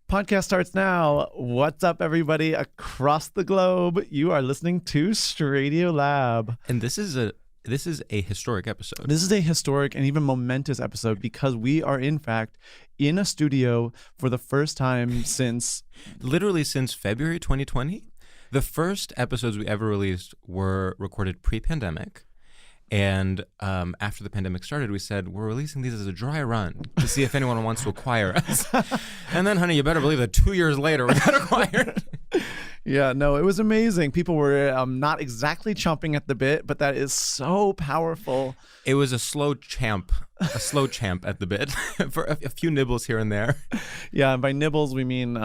Podcast starts now. What's up, everybody across the globe? You are listening to StraightioLab. And this is a historic episode. This is a historic and even momentous episode because we are, in fact, in a studio for the first time since... Literally since February 2020. The first episodes we ever released were recorded pre-pandemic. And after the pandemic started, we said, we're releasing these as a dry run to see if anyone wants to acquire us. And then, honey, you better believe that 2 years later, we got acquired. Yeah, no, it was amazing. People were not exactly chomping at the bit, but that is so powerful. It was a slow champ at the bit for a few nibbles here and there. Yeah, and by nibbles, we mean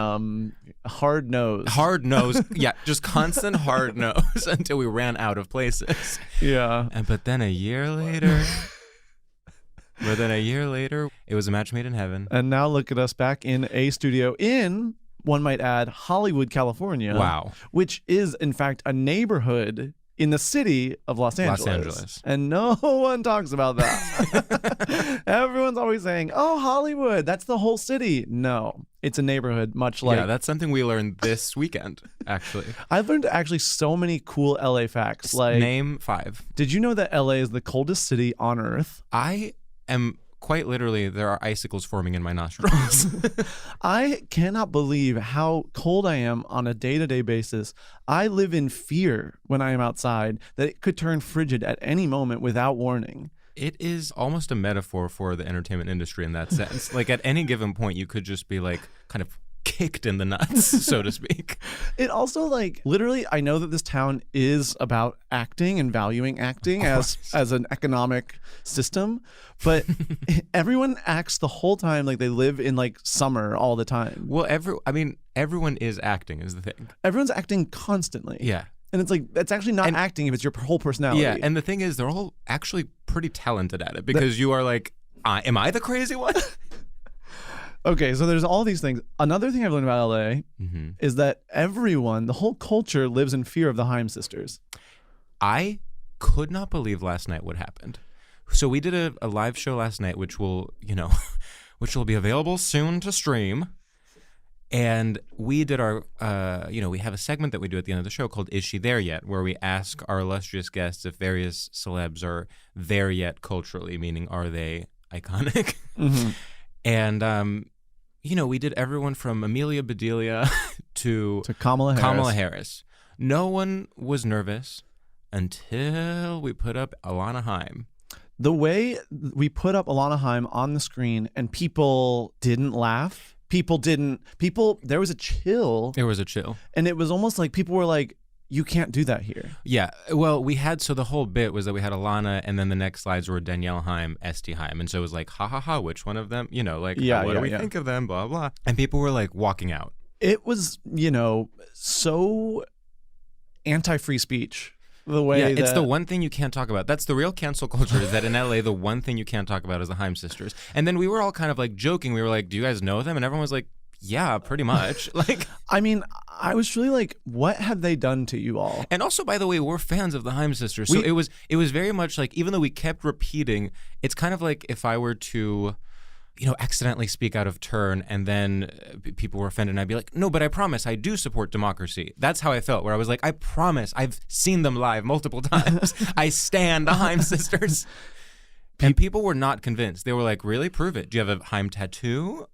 hard nose. Hard nose. Yeah, just constant hard nose until we ran out of places. Yeah. But then a year later, it was a match made in heaven. And now look at us back in a studio in, one might add, Hollywood, California. Wow. Which is, in fact, a neighborhood in the city of Los Angeles. And no one talks about that. Everyone's always saying, oh, Hollywood, that's the whole city. No, it's a neighborhood, much like... Yeah, that's something we learned this weekend, actually. I've learned actually so many cool LA facts. Like, name 5. Did you know that LA is the coldest city on Earth? I am... Quite literally, there are icicles forming in my nostrils. I cannot believe how cold I am on a day-to-day basis. I live in fear when I am outside that it could turn frigid at any moment without warning. It is almost a metaphor for the entertainment industry in that sense. Like at any given point, you could just be like kind of kicked in the nuts, so to speak. It also, like, literally, I know that this town is about acting and valuing acting as an economic system, but everyone acts the whole time like they live in like summer all the time. Well, everyone is acting is the thing. Everyone's acting constantly. Yeah. And it's like, that's actually not acting if it's your whole personality. Yeah, and the thing is, they're all actually pretty talented at it because you are like, am I the crazy one? Okay, so there's all these things. Another thing I've learned about LA is that everyone, the whole culture, lives in fear of the Haim sisters. I could not believe last night what happened. So we did a live show last night, which will be available soon to stream. And we did our, we have a segment that we do at the end of the show called Is She There Yet? Where we ask our illustrious guests if various celebs are there yet culturally, meaning are they iconic? Mm-hmm. And, we did everyone from Amelia Bedelia to Kamala Harris. No one was nervous until we put up Alana Haim. The way we put up Alana Haim on the screen and people didn't laugh, there was a chill. There was a chill. And it was almost like people were like, you can't do that here. Yeah. Well, so the whole bit was that we had Alana and then the next slides were Danielle Haim, Esty Haim. And so it was like, ha ha ha, which one of them? What do we think of them? Blah, blah. And people were like walking out. It was, so anti-free speech. It's the one thing you can't talk about. That's the real cancel culture, is that in LA, the one thing you can't talk about is the Haim sisters. And then we were all kind of like joking. We were like, do you guys know them? And everyone was like, yeah, pretty much. Like, I mean, I was really like, what have they done to you all? And also, by the way, we're fans of the Haim sisters. So it was very much like, even though we kept repeating, it's kind of like if I were to, accidentally speak out of turn and then people were offended and I'd be like, no, but I promise I do support democracy. That's how I felt, where I was like, I promise I've seen them live multiple times. I stand the Haim sisters. And people were not convinced. They were like, really? Prove it. Do you have a Haim tattoo?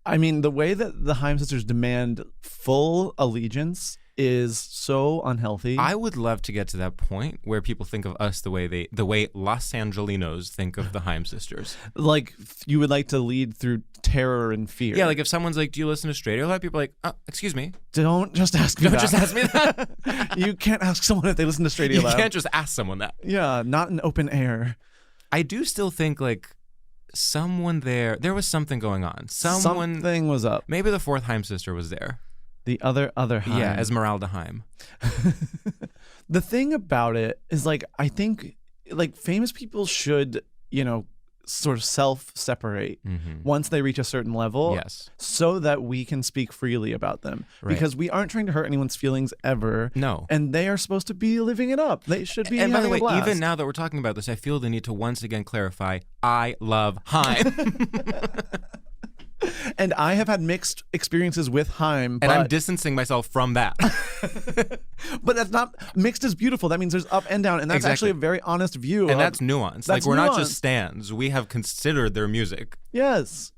I mean, the way that the Haim sisters demand full allegiance is so unhealthy. I would love to get to that point where people think of us the way Los Angelinos think of the Haim sisters. Like, you would like to lead through terror and fear. Yeah, like if someone's like, do you listen to StraightioLab? People are like, excuse me. Don't just ask me that. Don't just ask me that. You can't ask someone if they listen to StraightioLab. You can't just ask someone that. Yeah, not in open air. I do still think like someone there was something going on. Something was up. Maybe the fourth Haim sister was there. The other Haim. Yeah, Esmeralda Haim. The thing about it is, like, I think, like, famous people should, sort of self-separate once they reach a certain level. Yes. So that we can speak freely about them. Right. Because we aren't trying to hurt anyone's feelings ever. No. And they are supposed to be living it up. They should be And by the way, having a blast. even now that we're talking about this, I feel the need to once again clarify, I love Haim. And I have had mixed experiences with Haim. And I'm distancing myself from that. But that's not, mixed is beautiful. That means there's up and down. And that's Exactly. actually a very honest view. And that's nuance. That's we're not nuance. just stans. We have considered their music. Yes.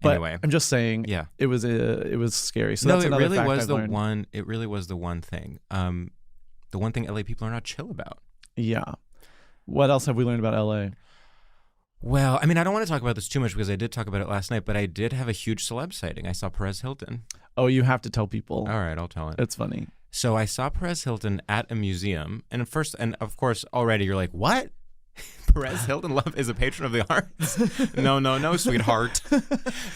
But Anyway. I'm just saying, Yeah. it was scary. So No, that's it another really fact was I've the learned. one. It really was the one thing. The one thing LA people are not chill about. Yeah. What else have we learned about LA? Well, I mean, I don't want to talk about this too much because I did talk about it last night, but I did have a huge celeb sighting. I saw Perez Hilton. Oh, you have to tell people. All right, I'll tell it. It's funny. So I saw Perez Hilton at a museum, and of course, already you're like, what? Perez Hilton is a patron of the arts? No, sweetheart.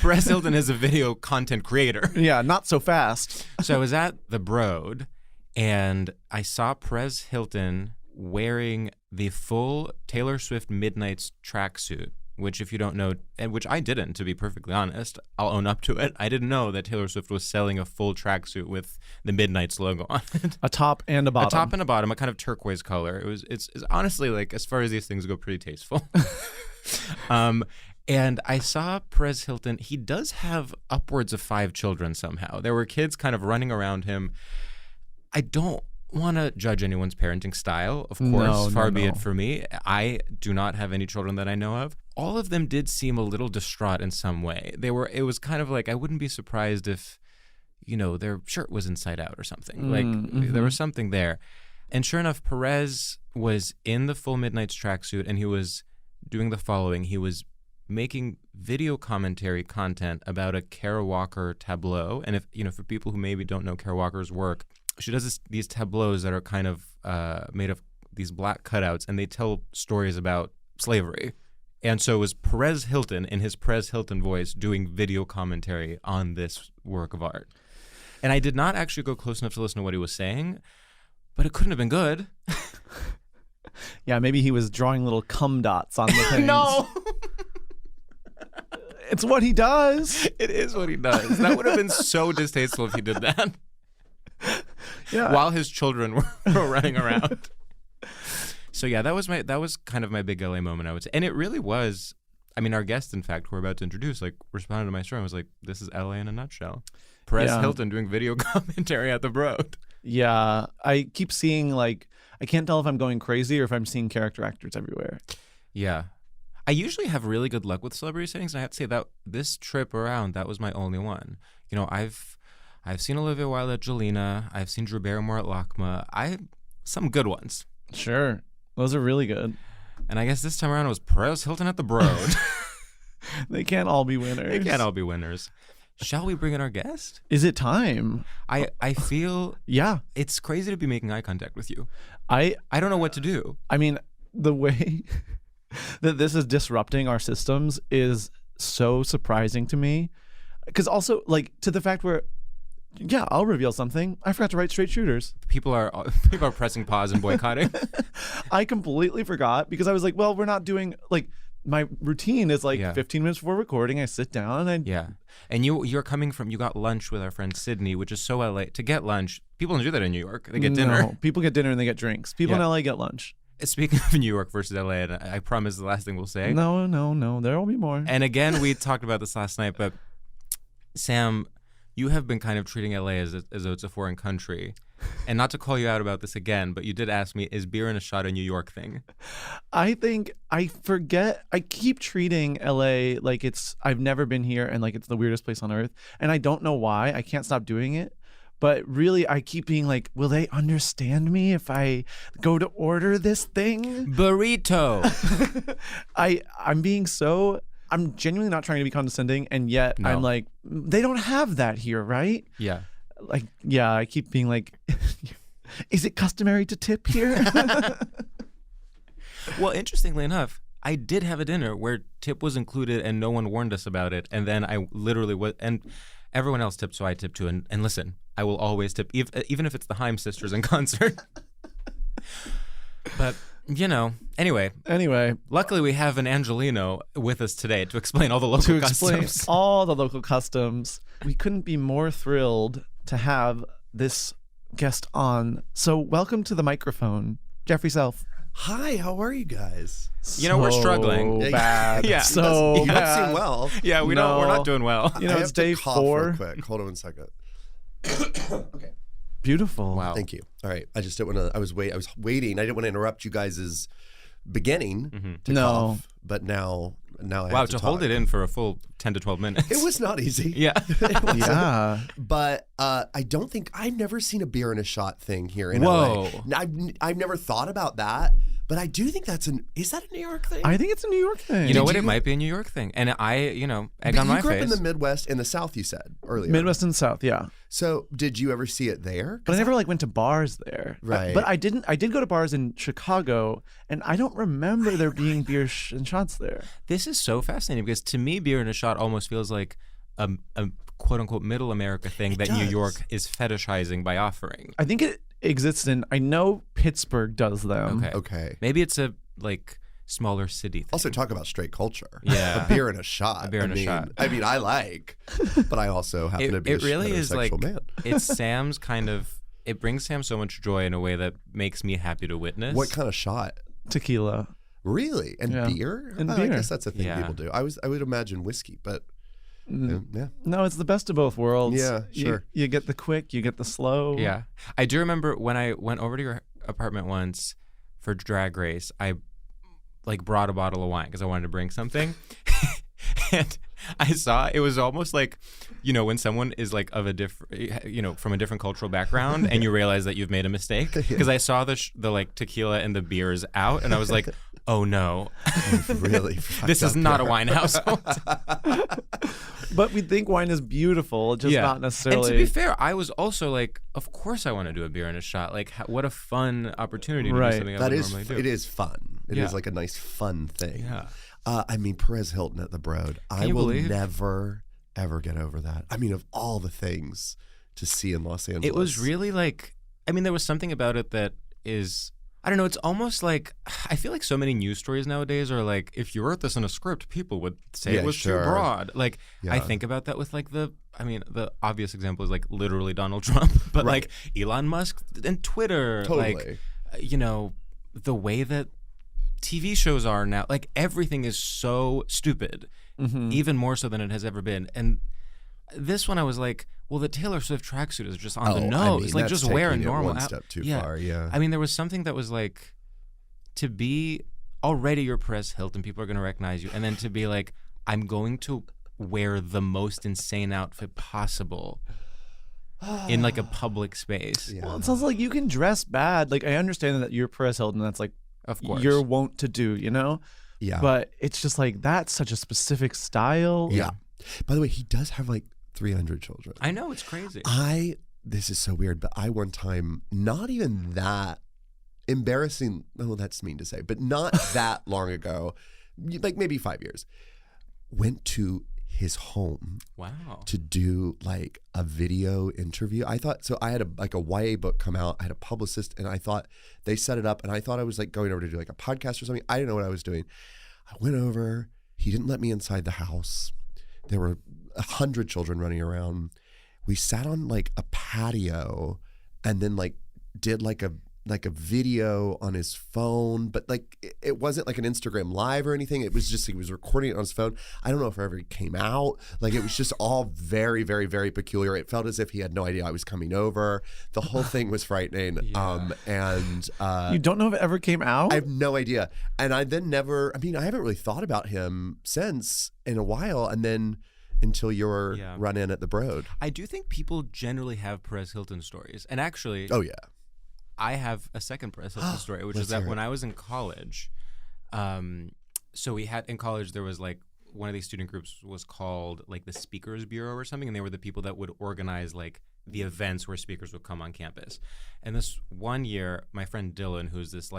Perez Hilton is a video content creator. Yeah, not so fast. So I was at the Broad, and I saw Perez Hilton wearing the full Taylor Swift Midnight's tracksuit, which, if you don't know, and which I didn't, to be perfectly honest, I'll own up to it. I didn't know that Taylor Swift was selling a full tracksuit with the Midnight's logo on it. A top and a bottom. A top and a bottom, a kind of turquoise color. It's honestly, like, as far as these things go, pretty tasteful. And I saw Perez Hilton. He does have upwards of 5 children somehow. There were kids kind of running around him. I don't want to judge anyone's parenting style, of course. Far be it for me. I do not have any children that I know of. All of them did seem a little distraught in some way. It was kind of like, I wouldn't be surprised if, their shirt was inside out or something. There was something there. And sure enough, Perez was in the full Midnight's tracksuit, and he was doing the following. He was making video commentary content about a Kara Walker tableau. And if, for people who maybe don't know Kara Walker's work, she does these tableaus that are kind of made of these black cutouts, and they tell stories about slavery. And so it was Perez Hilton in his Perez Hilton voice doing video commentary on this work of art. And I did not actually go close enough to listen to what he was saying, but it couldn't have been good. Yeah, maybe he was drawing little cum dots on the things. No! It's what he does. It is what he does. That would have been so distasteful if he did that. Yeah. While his children were running around. So yeah, that was kind of my big LA moment, I would say. And it really was. I mean, our guest, in fact, who we're about to introduce, responded to my story and was like, this is LA in a nutshell. Perez Hilton doing video commentary at the Broad. Yeah. I keep seeing, I can't tell if I'm going crazy or if I'm seeing character actors everywhere. Yeah. I usually have really good luck with celebrity sightings, and I have to say that this trip around, that was my only one. I've seen Olivia Wilde at Jelena. I've seen Drew Barrymore at LACMA. Some good ones. Sure. Those are really good. And I guess this time around it was Perez Hilton at the Broad. They can't all be winners. They can't all be winners. Shall we bring in our guest? Is it time? I feel it's crazy to be making eye contact with you. I don't know what to do. I mean, the way that this is disrupting our systems is so surprising to me. Because also, to the fact where, I'll reveal something. I forgot to write straight shooters. People are pressing pause and boycotting. I completely forgot because I was like, well, we're not doing, my routine is 15 minutes before recording. I sit down and And you're coming from, you got lunch with our friend Sydney, which is so LA. To get lunch, people don't do that in New York. They get dinner. No, people get dinner and they get drinks. People in LA get lunch. Speaking of New York versus LA, and I promise the last thing we'll say. No. There will be more. And again, we talked about this last night, but Sam, you have been kind of treating LA as though it's a foreign country. And not to call you out about this again, but you did ask me, is beer and a shot a New York thing? I think I forget. I keep treating LA like I've never been here and it's the weirdest place on earth. And I don't know why. I can't stop doing it. But really, I keep being like, will they understand me if I go to order this thing? Burrito. I'm genuinely not trying to be condescending. And yet I'm like, they don't have that here, right? Yeah. I keep being like, is it customary to tip here? Well, interestingly enough, I did have a dinner where tip was included and no one warned us about it. And then I literally was, and everyone else tipped, so I tipped too. And listen, I will always tip, even if it's the Haim sisters in concert. But, anyway. Luckily, we have an Angelino with us today to explain all the local customs. All the local customs. We couldn't be more thrilled to have this guest on. So welcome to the microphone, Jeffery Self. Hi, how are you guys? We're struggling. So bad. Yeah. So You don't bad. seem well. Yeah, we're not doing well. You know, I it's have to day cough 4. Real quick. Hold on 1 second. Okay. Beautiful. Wow. Thank you. All right. I just didn't want to. I was waiting. I didn't want to interrupt you guys' beginning to cough, but now I have to hold talk. it in for a full 10 to 12 minutes. It was not easy. Yeah. Yeah. But I don't think I've never seen a beer in a shot thing here in Whoa. LA. I've never thought about that, but I do think is that a New York thing? I think it's a New York thing. You know what? It might be a New York thing. And egg But on my you grew up face. in the Midwest and the South, you said earlier. Midwest and South, yeah. So did you ever see it there? But I never went to bars there. Right. But I did go to bars in Chicago, and I don't remember there being beer and shots there. This is so fascinating because to me, beer in a shot almost feels like a quote unquote middle America thing that New does. York is fetishizing by offering. I think it exists I know Pittsburgh does them. Okay. Maybe it's a smaller city thing. Also, talk about straight culture. Yeah. A beer and a shot. A beer and a shot. I mean, I like, but I also happen to be it really is like heterosexual man. it's Sam's it brings Sam so much joy in a way that makes me happy to witness. What kind of shot? Tequila. Really? And Yeah. beer? And I beer. guess that's a thing Yeah. people do. I would imagine whiskey, but yeah. No, it's the best of both worlds. Yeah, sure. You get the quick, you get the slow. Yeah. I do remember when I went over to your apartment once for Drag Race, I brought a bottle of wine because I wanted to bring something. And I saw it was almost like, when someone is of a different, from a different cultural background and you realize that you've made a mistake. Because I saw the tequila and the beers out and I was like, oh no, Really? this is not a wine household. But we think wine is beautiful, just not necessarily. And to be fair, I was also like, of course I want to do a beer and a shot. Like, what a fun opportunity to do something I would normally do. It is fun. It Yeah. is like a nice fun thing. Yeah. I mean, Perez Hilton at the Broad. I you will believe? never, ever get over that. I mean, of all the things to see in Los Angeles. It was really there was something about it that is, I don't know, it's almost like, I feel like so many news stories nowadays are like, if you wrote this in a script, people would say it was sure. too broad. Like, Yeah. I think about that with the obvious example is literally Donald Trump, but Right. Elon Musk and Twitter. Totally. The way that TV shows are now, everything is so stupid, even more so than it has ever been. And this one I was like, well, the Taylor Swift tracksuit is just on the nose. that's just wear a taking it normal one step too far. Yeah. I mean, there was something that was to be already you're Perez Hilton, people are going to recognize you. And then to be like, I'm going to wear the most insane outfit possible in a public space. Yeah. Well, it sounds like you can dress bad. I understand that you're Perez Hilton. That's Of course. you're wont to do, Yeah. But it's just that's such a specific style. Yeah. By the way, he does have 300 children. I know, it's crazy. This is so weird, but I one time, not even that embarrassing, oh, that's mean to say, but not that long ago, maybe 5 years, went to his home Wow. to do a video interview. I thought, so I had a YA book come out. I had a publicist and I thought they set it up and I thought I was going over to do a podcast or something. I didn't know what I was doing. I went over, he didn't let me inside the house. There were 100 children running around. We sat on a patio and then did a video on his phone, but it wasn't an Instagram live or anything. It was just he was recording it on his phone. I don't know if it ever came out. It was just all very, very, very peculiar. It felt as if he had no idea I was coming over. The whole thing was frightening. You don't know if it ever came out? I have no idea. And I then never, I haven't really thought about him since in a while. And then until your run in at the Broad. I do think people generally have Perez Hilton stories. And actually, Oh yeah. I have a second Perez Hilton story, which is that when I was in college, so we had in college there was one of these student groups was called the Speakers Bureau or something, and they were the people that would organize the events where speakers would come on campus. And this one year, my friend Dylan, who's this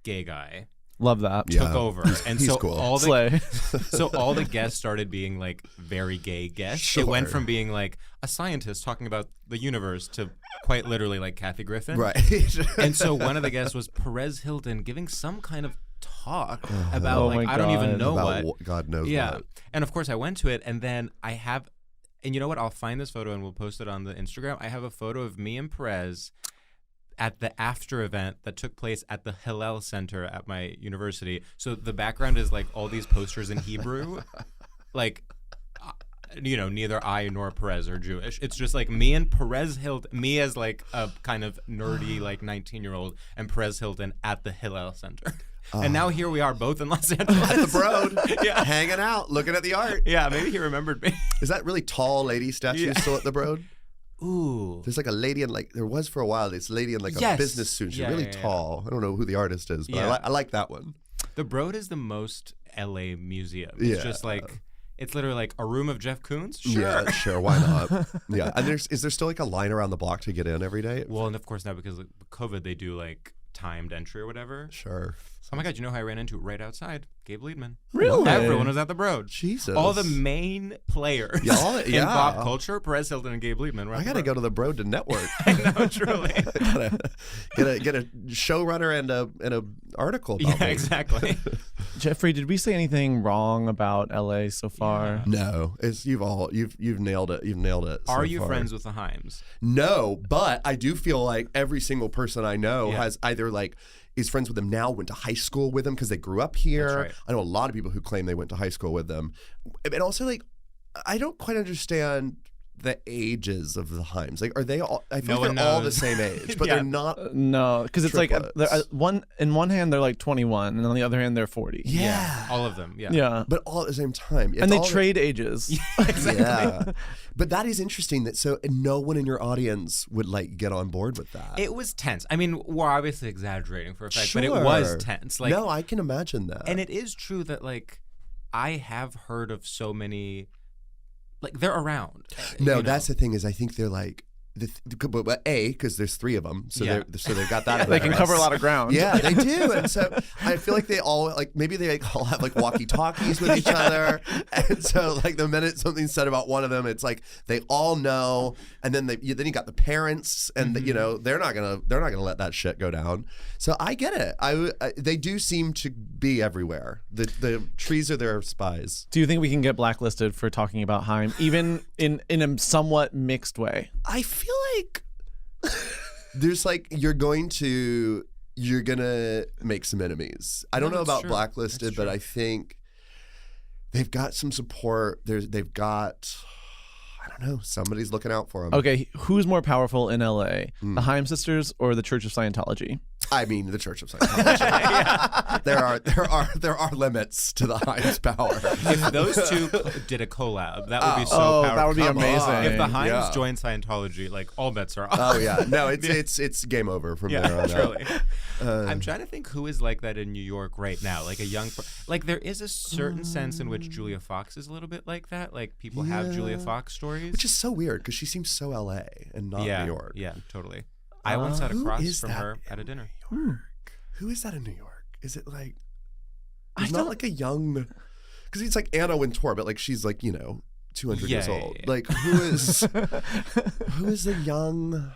gay guy, Love that. Yeah. took over, and He's so cool. all the Slay. so all the guests started being very gay guests. Sure. It went from being a scientist talking about the universe to quite literally Kathy Griffin. Right. And so one of the guests was Perez Hilton giving some kind of talk about Oh my I don't even God. know About what. God knows Yeah. what. And of course I went to it, and then I have, and you know what? I'll find this photo and we'll post it on the Instagram. I have a photo of me and Perez at the after event that took place at the Hillel Center at my university. So the background is like all these posters in Hebrew, like, neither I nor Perez are Jewish. It's just like me and Perez Hilton, me as like a kind of nerdy like 19-year-old, and Perez Hilton at the Hillel Center. And now here we are, both in Los Angeles. At the Broad, Yeah. hanging out, looking at the art. Yeah, maybe he remembered me. Is that really tall lady statue still at the Broad? Ooh. There's like a lady in there was for a while, this lady in like a Yes. business suit. She's Yeah, really yeah, yeah. tall. I don't know who the artist is, but Yeah. I like that one. The Broad is the most LA museum. It's Yeah. just like, it's literally like a room of Jeff Koons? Sure. Yeah, sure, why not? Yeah, and is there still like a line around the block to get in every day? Well, and of course now because of COVID, they do like timed entry or whatever. Sure. Oh my God, you know who I ran into right outside? Gabe Liedman. Really? Everyone was at the Broad. Jesus. All the main players in yeah. pop culture, Perez Hilton and Gabe Liedman. Were at I the gotta Broad. go to the Broad to network. I know, truly. get a showrunner and a article about Yeah, me. exactly. Jeffrey, did we say anything wrong about LA so far? No, you've nailed it. You've nailed it. Are so you far. friends with the Haims? No, but I do feel like every single person I know Yeah. has either like is friends with them now, went to high school with them because they grew up here. That's right. I know a lot of people who claim they went to high school with them. And also, like, I don't quite understand the ages of the Haims. Like, are they all? I feel No like one they're all the knows. same age, but Yeah. they're not. No, because it's like Triplets. in one hand they're like 21, and on the other hand they're 40. Yeah. All of them. Yeah. Yeah. But all at the same time. And they trade ages. Exactly. Yeah. But that is interesting that no one in your audience would like get on board with that. It was tense. I mean, we're obviously exaggerating for a fact, but it was Sure. tense. Like, no, I can imagine that. and it is true that like I have heard of so many, like they're around. No, you know? that's the thing is I think they're like but because there's three of them, so Yeah. they've got that. They can cover a lot of ground. Yeah, they do, and so I feel like they all like maybe they like all have like walkie-talkies with each other, and so like the minute something's said about one of them, it's like they all know, and then you got the parents, and they're not gonna let that shit go down. So I get it. They do seem to be everywhere. The trees are their spies. Do you think we can get blacklisted for talking about Haim, even in a somewhat mixed way? I feel like there's like you're gonna make some enemies. I don't know that's about true. blacklisted, That's but true. I think they've got some support. They've got, I don't know, somebody's looking out for them. Okay, who's more powerful in LA, the Haim sisters or the Church of Scientology? I mean, the Church of Scientology. There are limits to the Haim's power. If those two did a collab, that would be so powerful. that would be Come on. amazing. If the Haims Yeah. join Scientology, like all bets are off. Oh yeah, no, it's game over from there on truly. out. I'm trying to think who is like that in New York right now. Like a young, like there is a certain sense in which Julia Fox is a little bit like that. Like people have Julia Fox stories. Which is so weird because she seems so LA and not yeah, New York. Yeah, totally. I once sat who across is from that her at a in dinner. New York? Who is that in New York? Is it like? I It's not don't- like a young, because it's like Anna Wintour, but like she's like 200 years Yeah, old. yeah. Like who is the young,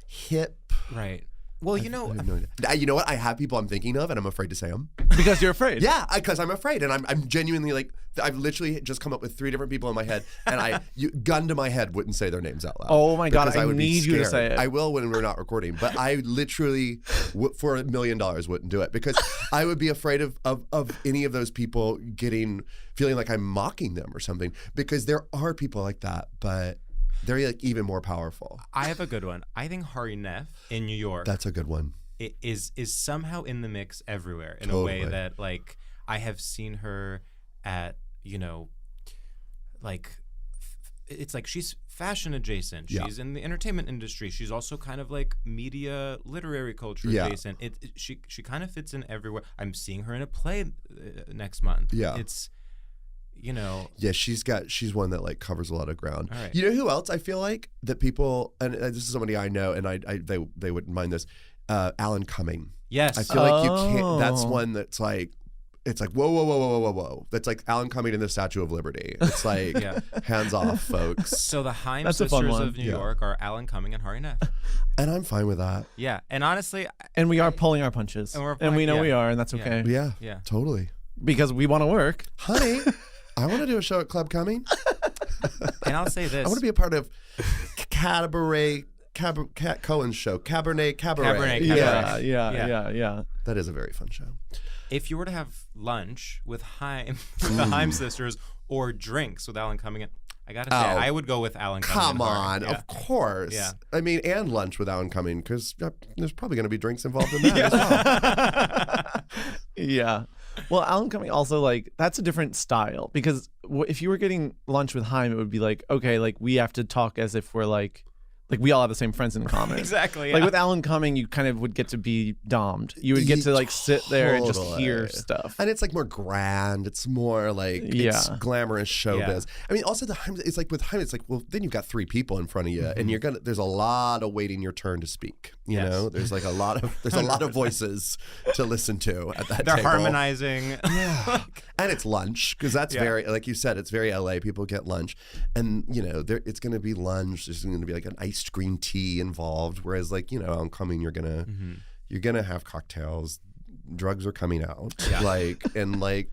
hip? Right. Well, you know, I have no idea. You know what? I have people I'm thinking of, and I'm afraid to say them. Because you're afraid. Yeah, because I'm afraid, and I'm genuinely like I've literally just come up with 3 different people in my head, and gun to my head wouldn't say their names out loud. Oh my God, because I would be need you to scared. say it. I will when we're not recording, but I literally for $1 million wouldn't do it because I would be afraid of any of those people feeling like I'm mocking them or something, because there are people like that, but they're like even more powerful. I have a good one. I think Hari Neff in New York That's a good one. is somehow in the mix everywhere in a Totally. way that like I have seen her at, like it's like she's fashion adjacent. Yeah. She's in the entertainment industry. She's also kind of like media literary culture Yeah. adjacent. She kind of fits in everywhere. I'm seeing her in a play next month. Yeah. It's Yeah, she's one that like covers a lot of ground. All right. You know who else I feel like that people, and this is somebody I know, and they wouldn't mind this, Alan Cumming. yes. I feel like you can't. Oh. That's one that's like, it's like whoa. That's like Alan Cumming in the Statue of Liberty. It's like Yeah. hands off, folks. So the Haim That's a fun sisters one. of New Yeah. York are Alan Cumming and Hari Neff. And I'm fine with that. Yeah, and honestly, And we are pulling our punches. And we're And we pulling- know yeah. we are, and that's Yeah. okay. Yeah, Yeah. totally. Because we want to work. Honey, I want to do a show at Club Cumming. and I'll say this. I want to be a part of Cohen's show, Cabernet Cabaret. Cabaret. Yeah. That is a very fun show. If you were to have lunch with Haim, the Haim sisters, or drinks with Alan Cumming, I gotta say, I would go with Alan Cumming. Come on, of course. Yeah. I mean, and lunch with Alan Cumming, because there's probably going to be drinks involved in that as well. Yeah. Well, Alan Cumming also, like, that's a different style, because if you were getting lunch with Haim, it would be like, okay, like, we have to talk as if we're like we all have the same friends in common. Exactly. Yeah. Like with Alan Cumming, you kind of would get to be domed. You would get to like sit there and just hear stuff. And it's like more grand. It's more like it's glamorous showbiz. I mean, also it's like with Haim, it's like, well, then you've got 3 people in front of you, and there's a lot of waiting your turn to speak. You know, there's like a lot of voices to listen to at that They're table. harmonizing. Yeah. And it's lunch, because that's very, like you said, it's very LA. People get lunch, and you know, it's going to be lunch. There's going to be like an iced green tea involved. Whereas, like, you know, on Coming, you're gonna have cocktails. Drugs are coming out,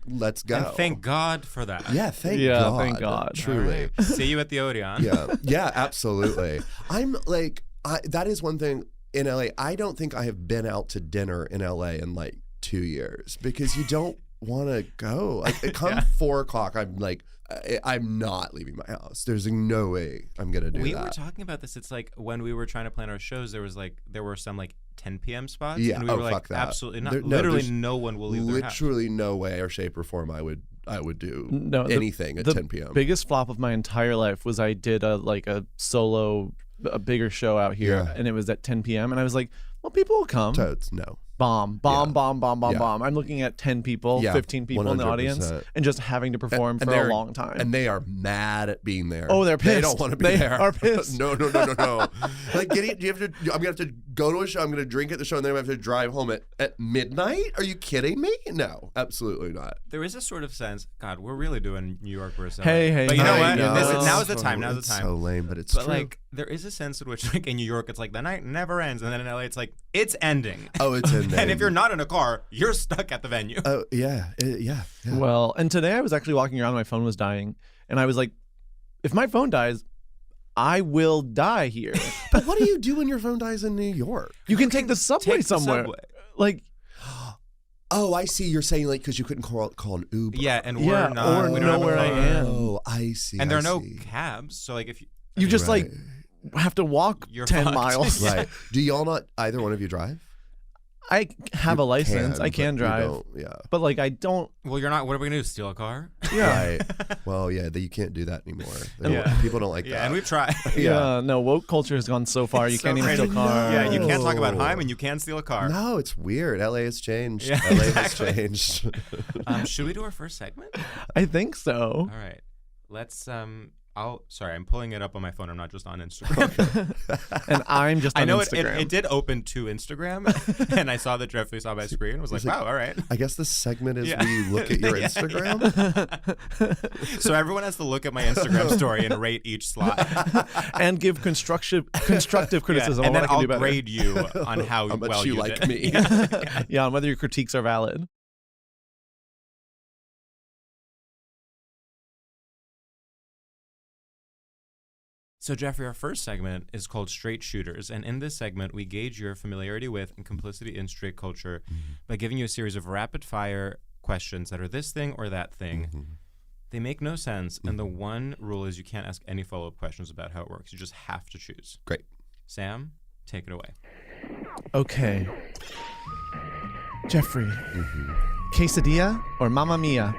let's go. And thank God for that. Yeah, thank God. Thank God. Truly. Right. See you at the Odeon. Yeah, absolutely. I'm like, that is one thing in LA. I don't think I have been out to dinner in LA in like 2 years, because you don't want to go. Like, come 4 o'clock, I'm like, I'm not leaving my house. There's no way I'm gonna do that. We were talking about this. It's like when we were trying to plan our shows, there were some like 10 p.m. spots. Yeah, and we were like, fuck that. Absolutely not. Literally no one will leave their house. Literally no way or shape or form I would do anything at 10 p.m. The biggest flop of my entire life was I did a solo, a bigger show out here, and it was at 10 p.m. and I was like, well, people will come. Toads, no. Bomb. I'm looking at 10 people, 15 people in the 100%. audience, and just having to perform for a long time. And they are mad at being there. Oh, they're pissed. They don't want to be there. They are pissed. No. Like, I'm gonna have to go to a show. I'm gonna drink at the show, and then I have to drive home at midnight. Are you kidding me? No, absolutely not. There is a sort of sense. God, we're really doing New York versus LA. Hey. But you know what? Know. Now's the time. Now's the time. So lame, but it's true. Like, there is a sense in which, like, in New York, it's like the night never ends, and then in LA, it's like it's ending. Oh, it's ending. And if you're not in a car, you're stuck at the venue. Oh, yeah. Well, and today I was actually walking around, my phone was dying, and I was like, if my phone dies, I will die here. But what do you do when your phone dies in New York? You can take the subway somewhere. Like, oh, I see. You're saying, like, because you couldn't call an Uber. Yeah, and we're not. Or we know don't where I have a am. Oh, I see. And there are no cabs, so like if you just like have to walk You're 10 fucked. miles. Right. Do y'all not, either one of you drive? I have a license. I can but you drive. don't, yeah. But like I don't. Well, you're not. What are we gonna do? Steal a car? Yeah. Right. Well, yeah, you can't do that anymore. Yeah. People don't like that. Yeah, and we've tried. Yeah. No, woke culture has gone so far. You It's can't so even steal crazy. cars. Yeah, you can't talk about Haim, and you can steal a car. No, it's weird. LA has changed. Yeah, LA exactly. has changed. Should we do our first segment? I think so. All right. Let's. Sorry, I'm pulling it up on my phone. I'm not just on Instagram. And I'm just on I know Instagram. it did open to Instagram, and I saw that Jeffrey saw my screen. I was like, wow, all right. I guess this segment is where you look at your Instagram. So everyone has to look at my Instagram story and rate each slide. And give constructive criticism and on then what I can I'll do better. grade you on how much well you you like did. me. Yeah, on whether your critiques are valid. So, Jeffrey, our first segment is called Straight Shooters. And in this segment, we gauge your familiarity with and complicity in straight culture by giving you a series of rapid-fire questions that are this thing or that thing. They make no sense. And the one rule is you can't ask any follow-up questions about how it works. You just have to choose. Great. Sam, take it away. Okay. Jeffrey, quesadilla or Mamma Mia?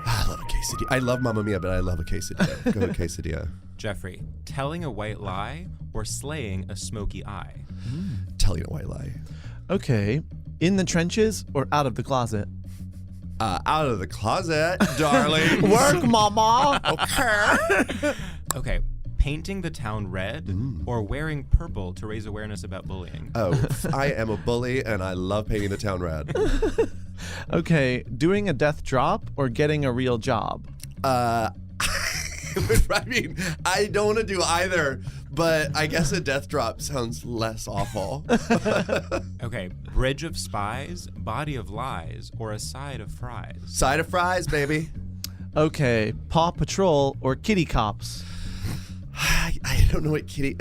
I love a quesadilla. I love Mamma Mia, but I love a quesadilla. Go with quesadilla. Jeffrey, telling a white lie or slaying a smoky eye? Telling a white lie. Okay. In the trenches or out of the closet? Out of the closet, darling. Work, mama. Okay. Okay. Painting the town red or wearing purple to raise awareness about bullying? Oh, I am a bully, and I love painting the town red. Okay. Doing a death drop or getting a real job? I mean, I don't want to do either, but I guess a death drop sounds less awful. Okay, bridge of spies, body of lies, or a side of fries? Side of fries, baby. Okay. Paw Patrol or Kitty Cops? I don't know what kitty.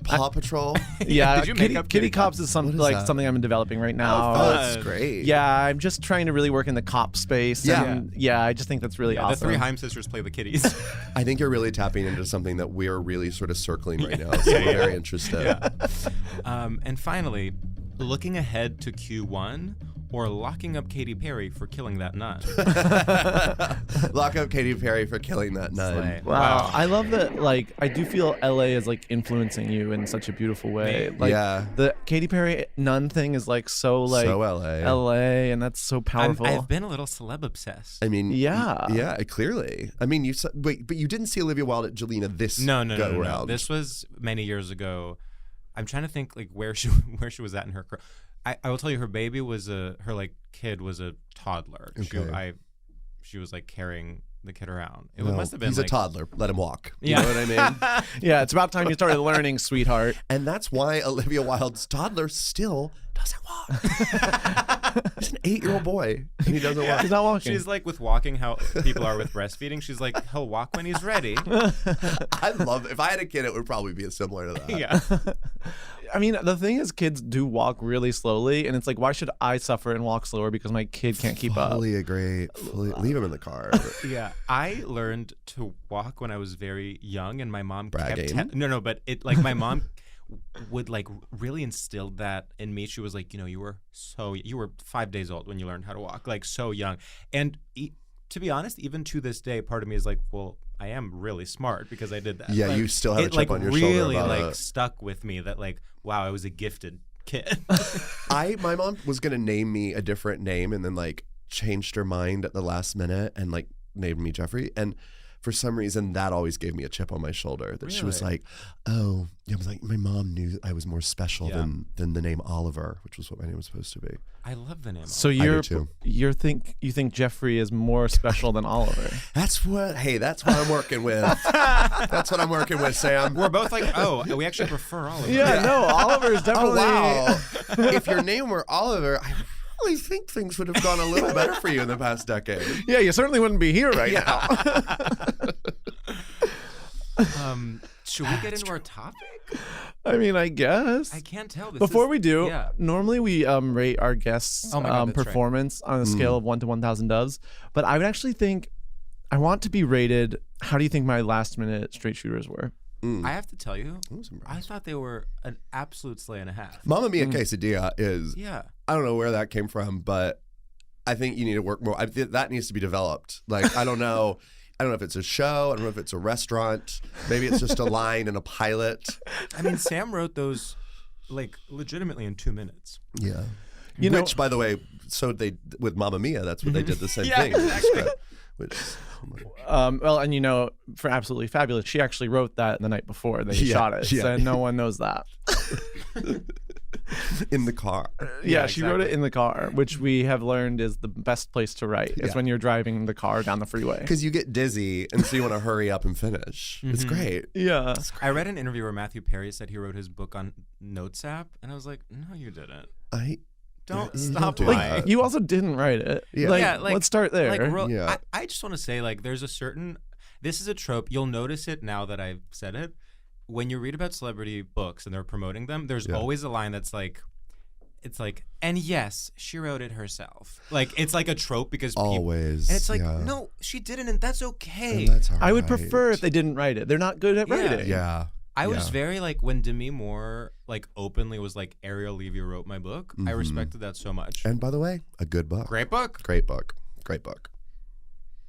Paw Patrol. Yeah, Did you make up Kitty Cops is What is that? something I'm developing right now. Oh, that's great. Yeah, I'm just trying to really work in the cop space. Yeah. And I just think that's really The awesome. three Haim sisters play the kitties. I think you're really tapping into something that we're really sort of circling right now. So we're very interested. And finally, looking ahead to Q1 or locking up Katy Perry for killing that nun. Lock up Katy Perry for killing that nun. Slay. Wow. I love that. Like, I do feel LA is like influencing you in such a beautiful way. Like, Yeah. the Katy Perry nun thing is like so like So LA. LA, and that's so powerful. I've been a little celeb obsessed. I mean, Yeah. clearly. I mean, wait, but you didn't see Olivia Wilde at Jelena this No. go-round. This was many years ago. I'm trying to think like where she was at in her career. I will tell you, her baby was her like kid was a toddler. Okay. She was like carrying the kid around. It Well, must have been. he's like, a toddler. Let him walk. You Yeah. know what I mean? Yeah, it's about time you started learning, sweetheart. And that's why Olivia Wilde's toddler still doesn't walk. He's an 8-year-old boy, and he doesn't walk. He's not walking. She's like with walking how people are with breastfeeding. She's like, he'll walk when he's ready. I love it. If I had a kid, it would probably be similar to that. Yeah. I mean, the thing is, kids do walk really slowly, and it's like, why should I suffer and walk slower because my kid can't keep up? Fully agree. Leave him in the car. Yeah. I learned to walk when I was very young, and my mom Bragging. kept no, but it like my mom would like really instill that in me. She was like, you were 5 days old when you learned how to walk, like so young. And to be honest, even to this day, part of me is like, well, I am really smart because I did that. Yeah, like, you still have a it chip like on your really shoulder about like it. stuck with me that like, wow, I was a gifted kid. My mom was gonna name me a different name and then like changed her mind at the last minute and like named me Jeffrey. And for some reason that always gave me a chip on my shoulder that she was Really? like, oh, I was like, my mom knew I was more special than the name Oliver, which was what my name was supposed to be. I love the name. So do too. you think Jeffrey is more special than Oliver? That's what I'm working with. That's what I'm working with, Sam. We're both like, oh, we actually prefer Oliver. Yeah, no, Oliver is Oh definitely. wow! If your name were Oliver, I really think things would have gone a little better for you in the past decade. Yeah, you certainly wouldn't be here right now. Should we get into our topic? I mean, I guess. I can't tell. Before we do, yeah. normally we rate our guests' Oh my God, that's right. performance on a scale of 1 to 1,000 doves. But I would actually think I want to be rated. How do you think my last minute straight shooters were? I have to tell you, was impressed. I thought they were an absolute slay and a half. Mamma Mia Quesadilla is, Yeah. I don't know where that came from, but I think you need to work more. That needs to be developed. Like, I don't know. I don't know if it's a show. I don't know if it's a restaurant. Maybe it's just a line in a pilot. I mean, Sam wrote those like legitimately in 2 minutes. Yeah. You know- Which, by the way, so they with Mamma Mia, that's what they did the same Yeah, thing. exactly. Which, Well, and for Absolutely Fabulous, she actually wrote that the night before they Yeah, shot it. yeah. So no one knows that. in the car. Yeah, she wrote it exactly. in the car, which we have learned is the best place to write. Is Yeah. when you're driving the car down the freeway. Because you get dizzy, and so you want to hurry up and finish. It's great. Yeah. I read an interview where Matthew Perry said he wrote his book on Notes app, and I was like, no, you didn't. Don't You stop do lying. that. You also didn't write it. Yeah. Let's start there. Yeah. I just want to say, like, there's a certain. This is a trope. You'll notice it now that I've said it. When you read about celebrity books and they're promoting them, there's always a line that's like, it's like, and yes, she wrote it herself. Like, it's like a trope because people, Always. and it's like, yeah. no, she didn't, and that's okay. And that's all I would right. prefer if they didn't write it. They're not good at Yeah. writing. Yeah. I was Yeah. very like when Demi Moore like openly was like Ariel Levy wrote my book. I respected that so much. And by the way, a good book. Great book. Great book. Great book.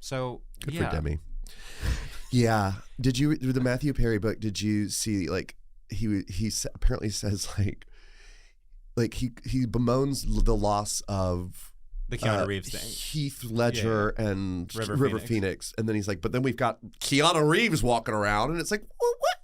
So Good yeah. for Demi. Yeah. Did you through the Matthew Perry book? Did you see like he apparently says like he bemoans the loss of The Keanu Reeves thing. Heath Ledger and River Phoenix, and then he's like, but then we've got Keanu Reeves walking around, and it's like, well, what?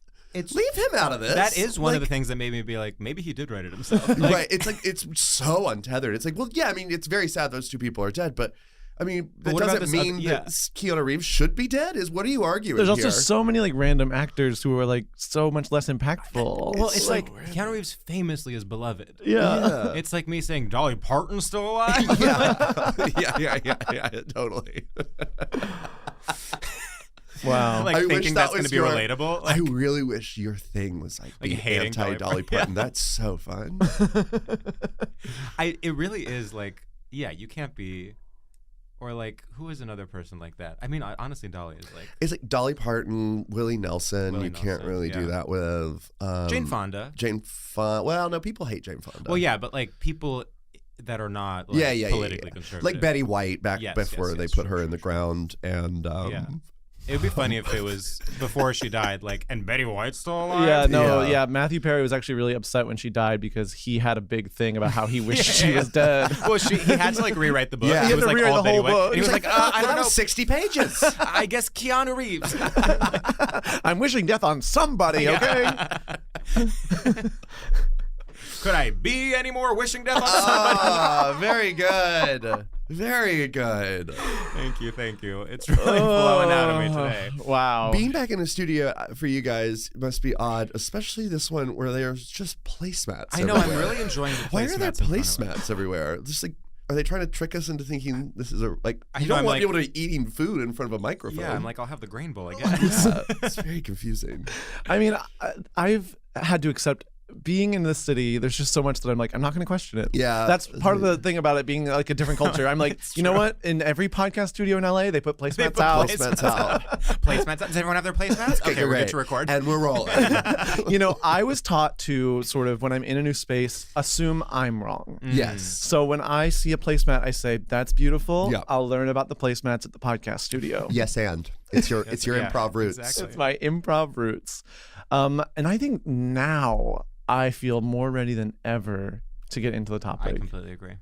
Leave him out of this. That is one of the Like, things that made me be like, maybe he did write it himself. Like, right. It's like it's so untethered. It's like, well, yeah, I mean, it's very sad those two people are dead, but I mean, that what about doesn't this mean other- that Keanu Reeves should be dead. What are you arguing There's also here? so many like random actors who are like so much less impactful. well, it's like Keanu Reeves famously is beloved. yeah. It's like me saying Dolly Parton's still alive. yeah. yeah, totally. Wow. Like I wish thinking that that's going was to be your- relatable. I Like, really wish your thing was like being hating Dolly anti-Dolly Parton. Parton. That's so fun. it really is like, yeah, you can't be, or like, who is another person like that? I mean, honestly, Dolly is like It's like Dolly Parton, Willie Nelson. Willie You can't Nelson, really do yeah. that with Jane Fonda. Jane Fonda. Well, no, people hate Jane Fonda. Well, yeah, but like people that are not like, yeah, politically yeah. conservative. Like Betty White back Yes, before yes, they yes, put sure, her in the ground, and Yeah. It would be funny if it was before she died, like, and Betty White's still alive? Yeah, no, Yeah. yeah. Matthew Perry was actually really upset when she died because he had a big thing about how he wished she was dead. Well, he had to like rewrite the book. Yeah. It He was had to like rewrite all the Betty whole White. book. And he was like, I don't know. 60 pages. I guess Keanu Reeves. I'm wishing death on somebody, okay? Could I be any more wishing death on somebody? Ah, very good. Very good. Thank you. It's really flowing out of me today. Wow. Being back in the studio for you guys must be odd, especially this one where there's just placemats. I know, I'm everywhere. really enjoying the placemats. Why are there in front of it. placemats everywhere? Just like, are they trying to trick us into thinking this is a like? I You know, don't I'm want like- people to be eating food in front of a microphone. Yeah, I'm like, I'll have the grain bowl, I guess. Yeah, it's very confusing. I mean, I've had to accept being in this city. There's just so much that I'm like, I'm not going to question it. Yeah. That's part of the thing about it being like a different culture. I'm like, you know what? In every podcast studio in LA, they put placemats put out. Placemats out. Placemats. Does everyone have their placemats? Okay, we're great. good to record. And we're rolling. You know, I was taught to sort of, when I'm in a new space, assume I'm wrong. Yes. So when I see a placemat, I say, that's beautiful. Yeah. I'll learn about the placemats at the podcast studio. Yes, and it's your yeah, improv roots. exactly. It's my improv roots. And I think now I feel more ready than ever to get into the I topic. completely agree.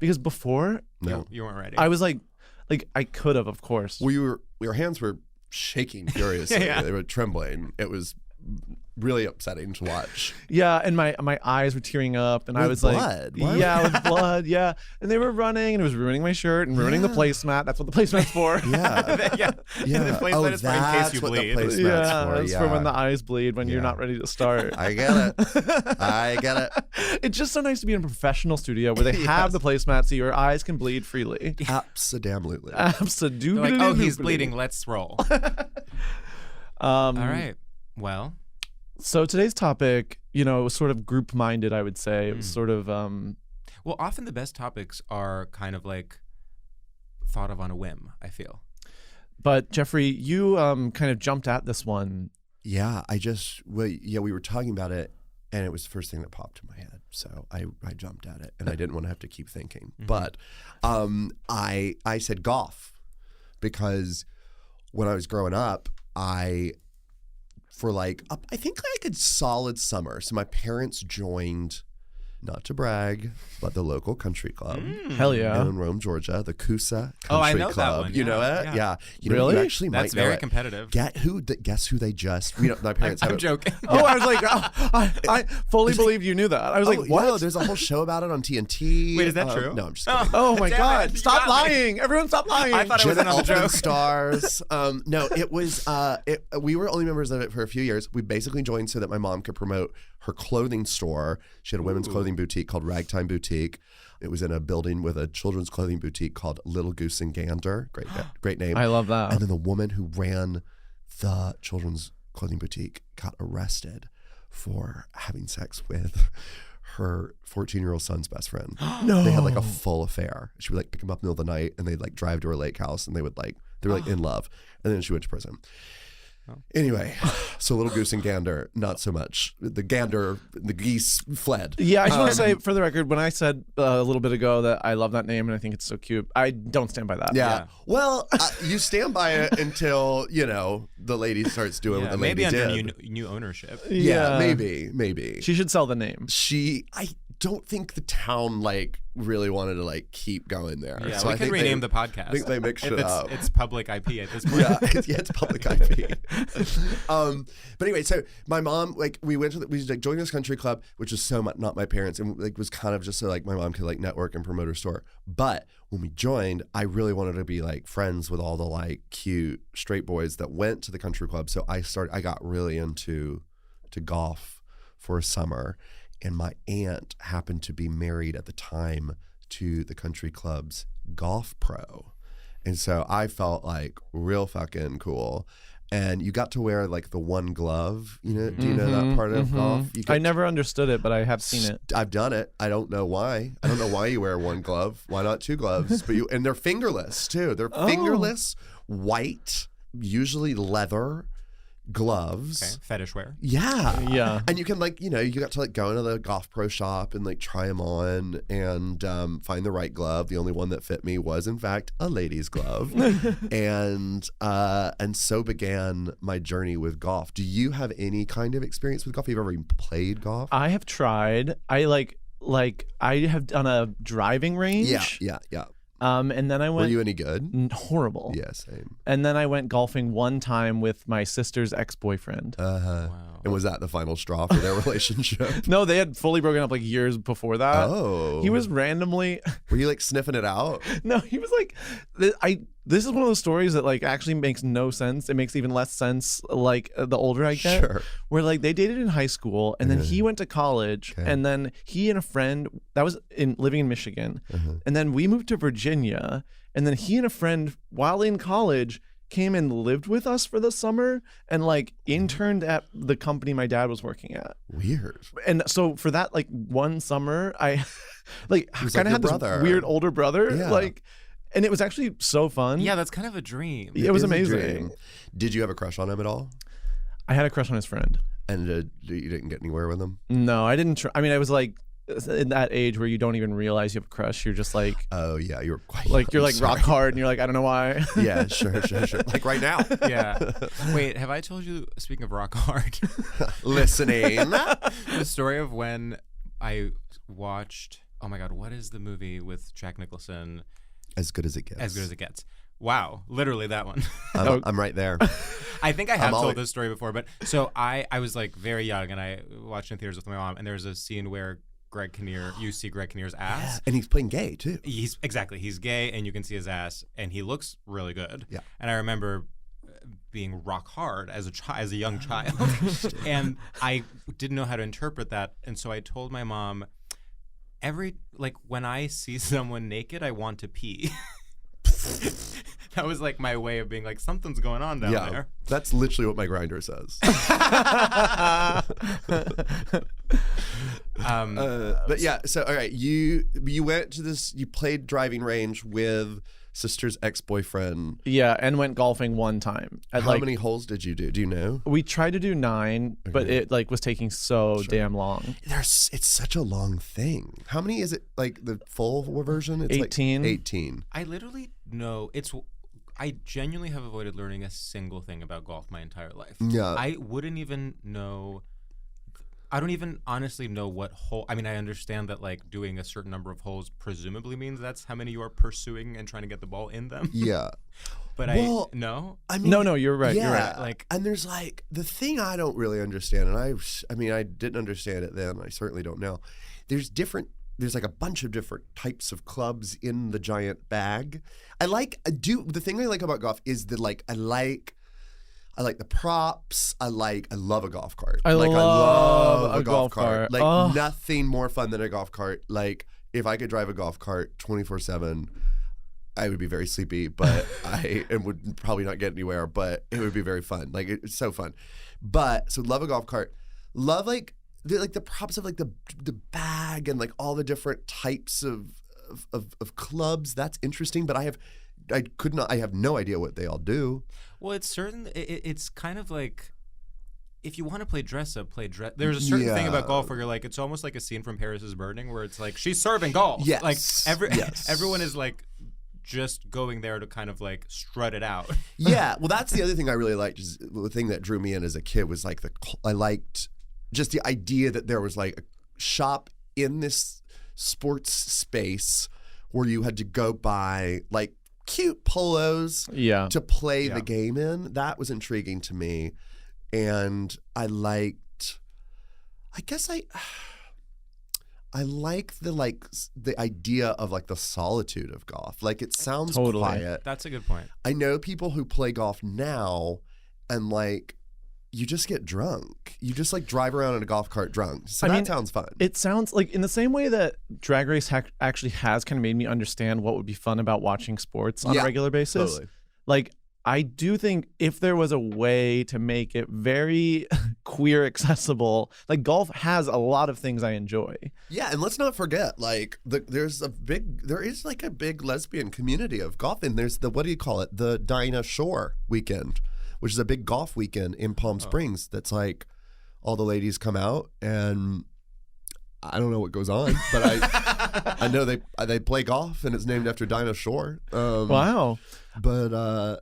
Because before, No. You weren't ready. I was like I could have, of course. Your hands were shaking furiously. Yeah. They were trembling. It was really upsetting to watch. Yeah, and my eyes were tearing up, and I With was blood? like, Why? yeah, with blood, yeah. And they were running, and it was ruining my shirt and ruining the placemat. That's what the placemat's for. Yeah. yeah. Yeah. The placemat is for in case you what bleed. The placemat's Yeah, for. it's yeah. for when the eyes bleed when you're Yeah. not ready to start. I get it. I get it. It's just so nice to be in a professional studio where they have the placemat so your eyes can bleed freely. Absolutely. Absolutely. They're like, oh, he's bleeding. Let's roll. All right. Well, So today's topic, you know, was sort of group-minded, I would say. It was sort of, well, often the best topics are kind of like thought of on a whim, I feel. but Jeffrey, you kind of jumped at this one. Yeah, we were talking about it, and it was the first thing that popped in my head. So I jumped at it, and I didn't want to have to keep thinking. Mm-hmm. But I said golf because when I was growing up, for like I think like a solid summer. So my parents joined, not to brag, but the local country club Hell yeah. in Rome, Georgia, the Coosa Country Oh, I know that Club. one, You know yeah, it? yeah. Yeah. You know, Really? you actually That's might know very it. competitive. Guess who they just? You know, my parents. I'm have joking. Oh, I was like, I fully believed you knew that. I was like, what? No, there's a whole show about it on TNT. Wait, is that true? No, I'm just kidding. Oh my Damn God! it, you Stop got me. lying! Everyone, stop lying! I thought I was Jenna in on the Elfman joke. stars. No, it was. We were only members of it for a few years. We basically joined so that my mom could promote her clothing store. She had a women's clothing boutique called Ragtime Boutique. It was in a building with a children's clothing boutique called Little Goose and Gander. Great name. I love that. And then the woman who ran the children's clothing boutique got arrested for having sex with her 14-year-old son's best friend. No. They had like a full affair. She would like pick him up in the middle of the night, and they'd like drive to her lake house, and they were like in love. And then she went to prison. Anyway, so Little Goose and Gander, not so much. The geese fled. Yeah, I just want to say for the record, when I said a little bit ago that I love that name and I think it's so cute, I don't stand by that. Yeah. Well, you stand by it until, the lady starts doing what the lady maybe did. under new ownership. Yeah, maybe. She should sell the name. I don't think the town really wanted to keep going there. Yeah, so we I can think rename the podcast. I think they mixed it up. It's public IP at this point. Yeah, it's public IP. But anyway, so my mom, we went to we joined this country club, which was so much not my parents, and was kind of just so my mom could network and promote her store. But when we joined, I really wanted to be friends with all the cute straight boys that went to the country club. So I got really into golf for a summer. And my aunt happened to be married at the time to the country club's golf pro. And so I felt real fucking cool. and you got to wear like the one glove. You know, do you know that part of golf? I never understood it, but I have seen it. I've done it. I don't know why. I don't know why you wear one glove. Why not two gloves? And they're fingerless too. They're fingerless, white, usually leather gloves. Okay. Fetish wear. Yeah. And you can you got to like go into the golf pro shop and like try them on and find the right glove. The only one that fit me was in fact a lady's glove. and so began my journey with golf. Do you have any kind of experience with golf? Have you ever even played golf? I have tried. I I have done a driving range. Yeah. And then I went. Were you any good? Horrible. Yeah, same. And then I went golfing one time with my sister's ex-boyfriend. Wow. And was that the final straw for their relationship? No, they had fully broken up like years before that. Oh. He was randomly. Were you like sniffing it out? No, he was like, this is one of those stories that like actually makes no sense. It makes even less sense like the older I get. Sure. Where like they dated in high school and then he went to college and then he and a friend that was living in Michigan and then we moved to Virginia and then he and a friend while in college came and lived with us for the summer and like interned at the company my dad was working at. Weird. And so for that like one summer I like kind of like had this brother. weird older brother Yeah. like. And it was actually so fun. Yeah, that's kind of a dream. It was is a amazing. dream. Did you have a crush on him at all? I had a crush on his friend. And you didn't get anywhere with him? No, I didn't. I mean, I was like in that age where you don't even realize you have a crush. You're just like, Oh yeah, you were quite like you're young, like sorry. rock hard, and you're like, I don't know why. Yeah, sure. Like right now. Yeah. Wait, have I told you, speaking of rock hard, Listening. the story of when I watched, oh my God, what is the movie with Jack Nicholson? As good as it gets. As Good as It Gets. Wow, literally that one. I'm right there. I think I have all- told this story before, but so I was like very young and I watched in theaters with my mom, and there's a scene where you see Greg Kinnear's ass. And he's playing gay too. He's gay and you can see his ass and he looks really good. Yeah. And I remember being rock hard as a young child, and I didn't know how to interpret that, and so I told my mom, when I see someone naked, I want to pee. That was like my way of being like, something's going on down there. That's literally what my grinder says. But yeah, so all right, you went to this. You played driving range with sister's ex-boyfriend. Yeah, and went golfing one time. How many holes did you do? Do you know? We tried to do 9, but it like was taking so damn long. It's such a long thing. How many is it? Like the full version? It's 18. Like 18. I literally know I genuinely have avoided learning a single thing about golf my entire life. Yeah. I wouldn't even know. I don't even honestly know what hole. I mean, I understand that like doing a certain number of holes presumably means that's how many you are pursuing and trying to get the ball in them. Yeah. But Well, no. I mean, No, you're right. Yeah, You're right. Like- and there's like the thing I don't really understand, and I mean, I didn't understand it then. I certainly don't now. There's like a bunch of different types of clubs in the giant bag. The thing I like about golf is that like I like the props. I love a golf cart. I love a golf cart. Like Oh. nothing more fun than a golf cart. Like if I could drive a golf cart 24/7, I would be very sleepy, but and would probably not get anywhere. But it would be very fun. Like it's so fun. But so love a golf cart. Love like the props of like the bag and like all the different types of clubs. That's interesting. But I have no idea what they all do. Well, it's certain. It's kind of like if you want to play dress up, play dress. There's a certain thing about golf where you're like, it's almost like a scene from Paris is Burning, where it's like she's serving golf. Yes. Like Yes. everyone is like just going there to kind of like strut it out. Yeah, well, that's the other thing I really liked. Is the thing that drew me in as a kid was like I liked just the idea that there was like a shop in this sports space where you had to go buy like cute polos to play the game in. That was intriguing to me, and I like the idea of like the solitude of golf. Like it sounds quiet. That's a good point. I know people who play golf now and like you just get drunk. You just like drive around in a golf cart drunk. So that sounds fun. It sounds like in the same way that Drag Race actually has kind of made me understand what would be fun about watching sports on a regular basis. Totally. Like I do think if there was a way to make it very queer accessible, like golf has a lot of things I enjoy. Yeah, and let's not forget, like there is like a big lesbian community of golf, and there's the, what do you call it, the Dinah Shore weekend, which is a big golf weekend in Palm Springs. That's like all the ladies come out, and I don't know what goes on, but I know they play golf, and it's named after Dinah Shore. Wow. But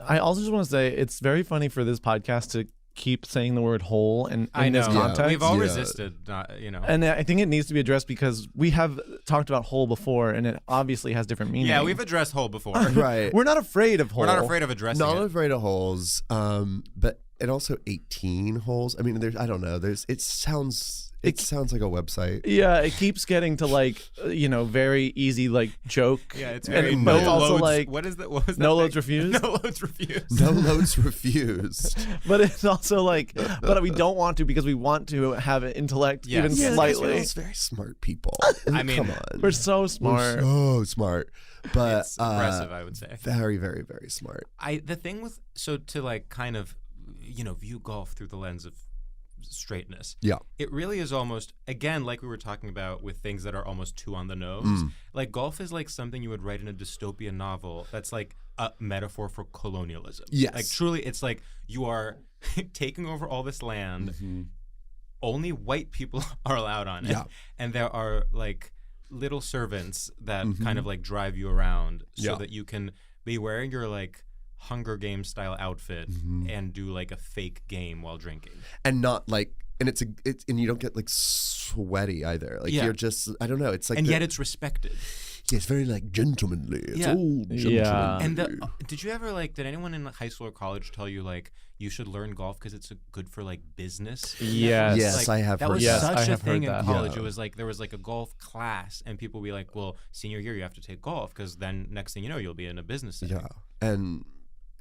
I also just want to say it's very funny for this podcast to keep saying the word whole and in this know. context. We've all resisted, And I think it needs to be addressed because we have talked about whole before, and it obviously has different meanings. Yeah, we've addressed whole before. right. We're not afraid of whole. We're not afraid of addressing Not it. afraid of holes, but and also 18 holes. I mean, I don't know. It sounds like a website. Yeah, it keeps getting to like very easy like joke. Yeah, it's and very no no it's also loads. like What is that? What was that? no thing? loads refused. No loads refused. No loads refused. But it's also like, but we don't want to because we want to have an intellect Yes. even Yeah, slightly. It's very smart people. I mean, come on, We're so smart. We're so smart. But It's impressive, I would say. very, very, very smart. The thing with to like kind of view golf through the lens of straightness. Yeah. It really is almost, again, like we were talking about with things that are almost too on the nose. Like golf is like something you would write in a dystopian novel that's like a metaphor for colonialism. Yes. Like truly, it's like you are taking over all this land. Only white people are allowed on it. Yeah. And there are like little servants that kind of like drive you around so Yeah. that you can be wearing your like Hunger Games style outfit and do like a fake game while drinking. And not like, and and you don't get like sweaty either. Like you're just, I don't know. It's like, and yet it's respected. yeah, it's very like gentlemanly. It's Yeah. all gentlemanly. Yeah. And did you ever like, did anyone in high school or college tell you like you should learn golf because it's good for like business? Yes. Yes, Like, I have that heard was that. such I a have thing heard in that. college. Yeah. It was like there was like a golf class, and people would be like, "Well, senior year you have to take golf because then next thing you know you'll be in a business setting." Yeah. And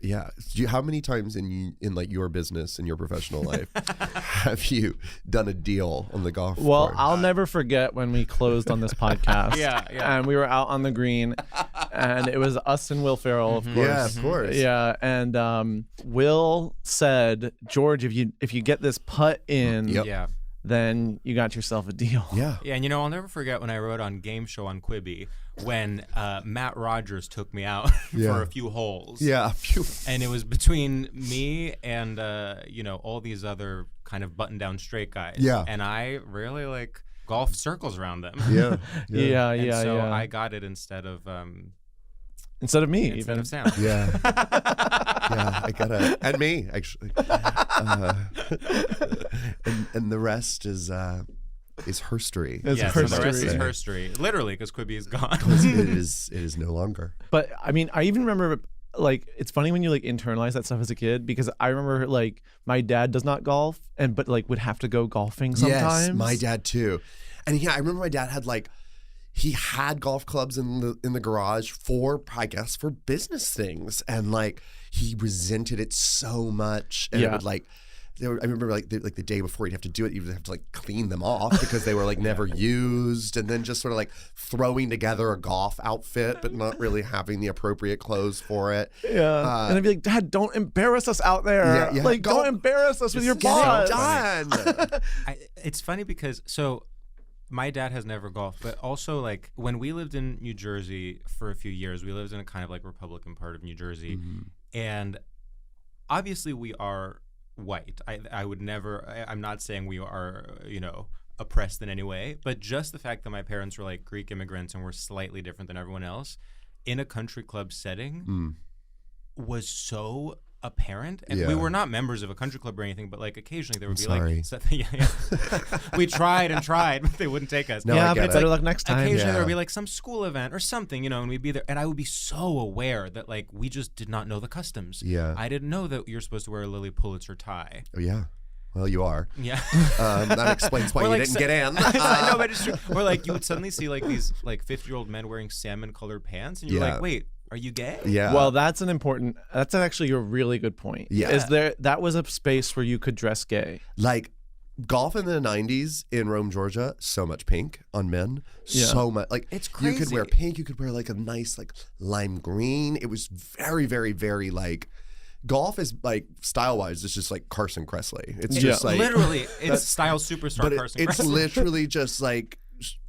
yeah, how many times in like your business in your professional life have you done a deal on the golf Well, course? I'll never forget when we closed on this podcast. Yeah. And we were out on the green, and it was us and Will Ferrell, of course. Yeah, of course. Yeah, and Will said, "George, if you get this putt in, Yep. Yeah. then you got yourself a deal." Yeah. Yeah, and I'll never forget when I wrote on Game Show on Quibi when Matt Rogers took me out Yeah. for a few holes. Yeah. Phew. And it was between me and all these other kind of button-down straight guys. Yeah. And I really like golf circles around them. Yeah. Yeah, And yeah, so yeah. I got it instead of Instead of me, instead even. of Sam. Yeah. Yeah. I gotta, and me actually. And the rest is herstory. It's Yes, and the rest is herstory. herstory. Literally, because Quibi is gone. it is no longer. But I mean, I even remember, like, it's funny when you like internalize that stuff as a kid, because I remember like my dad does not golf, but like would have to go golfing sometimes. Yes, my dad too. And yeah, I remember my dad had he had golf clubs in the garage for, I guess, for business things, and like he resented it so much, and it would like. I remember like the day before he'd have to do it, you'd have to like clean them off because they were like never used, and then just sort of like throwing together a golf outfit but not really having the appropriate clothes for it. Yeah, and I'd be like, "Dad, don't embarrass us out there. Yeah. Like, don't embarrass us with your Get butt." it done. It's funny because my dad has never golfed, but also like when we lived in New Jersey for a few years, we lived in a kind of like Republican part of New Jersey, and obviously we are white. I would never. I'm not saying we are oppressed in any way, but just the fact that my parents were like Greek immigrants and were slightly different than everyone else in a country club setting was so apparent. And we Yeah. were not members of a country club or anything, but like occasionally there would be sorry. like stuff, we tried and tried, but they wouldn't take us. No, Yeah, I get but it. better luck next time. Occasionally Yeah. there would be like some school event or something, and we'd be there, and I would be so aware that like we just did not know the customs. Yeah. I didn't know that you're supposed to wear a Lily Pulitzer tie. Oh, yeah. Well, you are. Yeah. That explains why Or you like didn't so- get in. No, but it's true. Or like you would suddenly see like these like 50-year-old men wearing salmon-colored pants, and you're Yeah. like, wait, are you gay? Yeah. Well, that's actually a really good point. Yeah. That was a space where you could dress gay. like golf in the 90s in Rome, Georgia, so much pink on men. Yeah. So much. Like, It's crazy. You could wear pink. You could wear like a nice like lime green. It was very, very, very like, golf is like style-wise, it's just like Carson Kressley. It's just like literally, it's style superstar but Carson it's Kressley. literally just like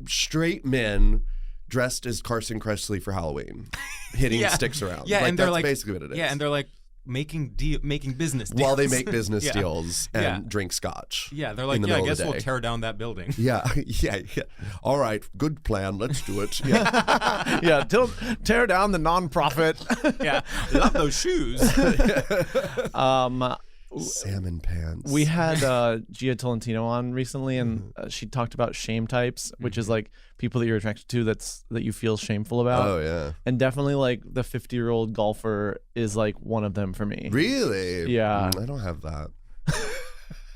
straight men dressed as Carson Kressley for Halloween, hitting sticks around. Yeah, like, and they're that's like basically what it is. Yeah, and they're like making business deals. while they make business Yeah. deals and Yeah. drink scotch. Yeah, they're in like, the yeah, I middle of guess the we'll day. tear down that building. Yeah. All right, good plan. Let's do it. Yeah. Yeah, tear down the nonprofit. Yeah, love those shoes. Salmon pants. We had Gia Tolentino on recently, and she talked about shame types, which is like people that you're attracted to that you feel shameful about. Oh yeah. And definitely like the 50-year-old golfer is like one of them for me. Really? Yeah. I don't have that.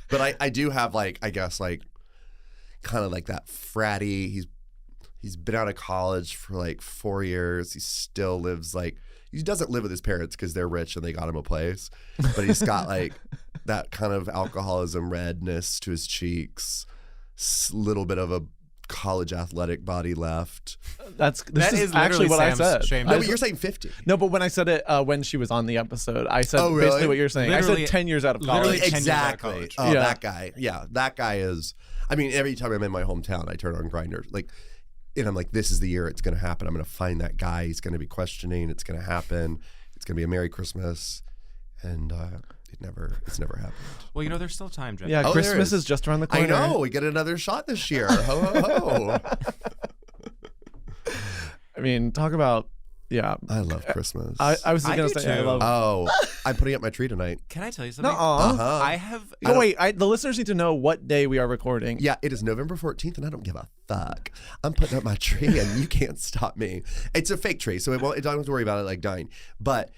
But I do have like, I guess like kind of like that fratty. He's been out of college for like 4 years. He still lives like, he doesn't live with his parents because they're rich and they got him a place. But he's got like that kind of alcoholism redness to his cheeks, little bit of a college athletic body left. This That is is actually literally what I Sam's said. shame. No, but you're saying 50. No, but when I said it when she was on the episode, I said Oh, really? basically what you're saying. I Literally- said 10 years out of literally college. 10 years out of Exactly. college. Oh, Yeah. that guy. Yeah, that guy is. I mean, every time I'm in my hometown, I turn on Grindr. Like, and I'm like, this is the year it's going to happen. I'm going to find that guy. He's going to be questioning. It's going to happen. It's going to be a Merry Christmas, and it's never happened. Well, you know, there's still time, Jeff. Yeah, Oh, there Christmas is. is just around the corner. I know. We get another shot this year. Ho ho ho! I mean, talk about, yeah. I love Christmas. I was I going to do say, I too. love. Oh, I'm putting up my tree tonight. Can I tell you something? Nuh-uh. Uh-huh. I have. No, wait, the listeners need to know what day we are recording. Yeah, it is November 14th, and I don't give a fuck. I'm putting up my tree, and you can't stop me. It's a fake tree, so I don't have to worry about it like dying. But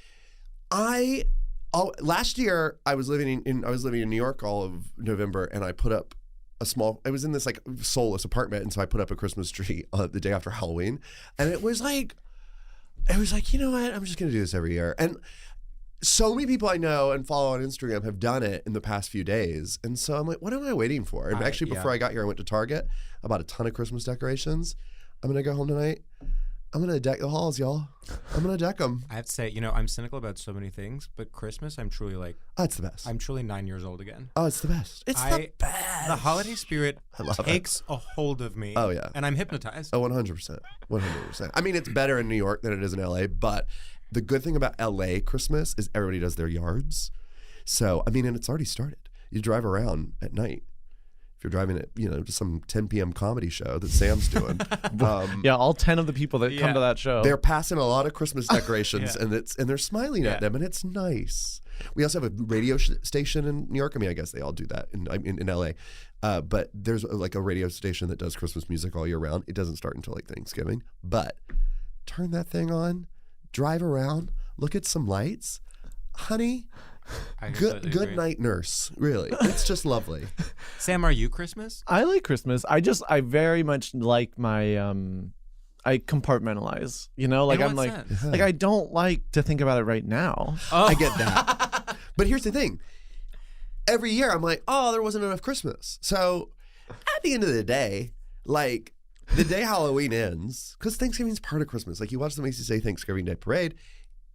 last year I was living in New York all of November, and I put up I was in this like soulless apartment, and so I put up a Christmas tree the day after Halloween, and it was like, you know what? I'm just gonna do this every year, and so many people I know and follow on Instagram have done it in the past few days. And so I'm like, what am I waiting for? And actually, before I got here, I went to Target. I bought a ton of Christmas decorations. I'm going to go home tonight. I'm going to deck the halls, y'all. I'm going to deck them. I have to say, you know, I'm cynical about so many things, but Christmas, I'm truly like, Oh, it's the best. I'm truly 9 years old again. Oh, it's the best. It's the best. The holiday spirit love it. takes a hold of me. Oh, yeah. And I'm hypnotized. Oh, 100%. 100%. I mean, it's better in New York than it is in LA, but the good thing about LA Christmas is everybody does their yards. So, I mean, and it's already started. You drive around at night. If you're driving at, to some 10 p.m. comedy show that Sam's doing. Yeah, all 10 of the people that come to that show. They're passing a lot of Christmas decorations Yeah. and they're smiling at them, and it's nice. We also have a radio station in New York. I mean, I guess they all do that in LA. But there's like a radio station that does Christmas music all year round. It doesn't start until like Thanksgiving. But turn that thing on, drive around, look at some lights. Honey, I completely good agree. night, nurse. Really. It's just lovely. Sam, are you Christmas? I like Christmas. I very much like my I compartmentalize. Like In I'm what like sense? like I don't like to think about it right now. I get that. But here's the thing. Every year I'm like, oh, there wasn't enough Christmas. So at the end of the day, like the day Halloween ends, because Thanksgiving's part of Christmas. Like you watch the Macy's Day Thanksgiving Day Parade,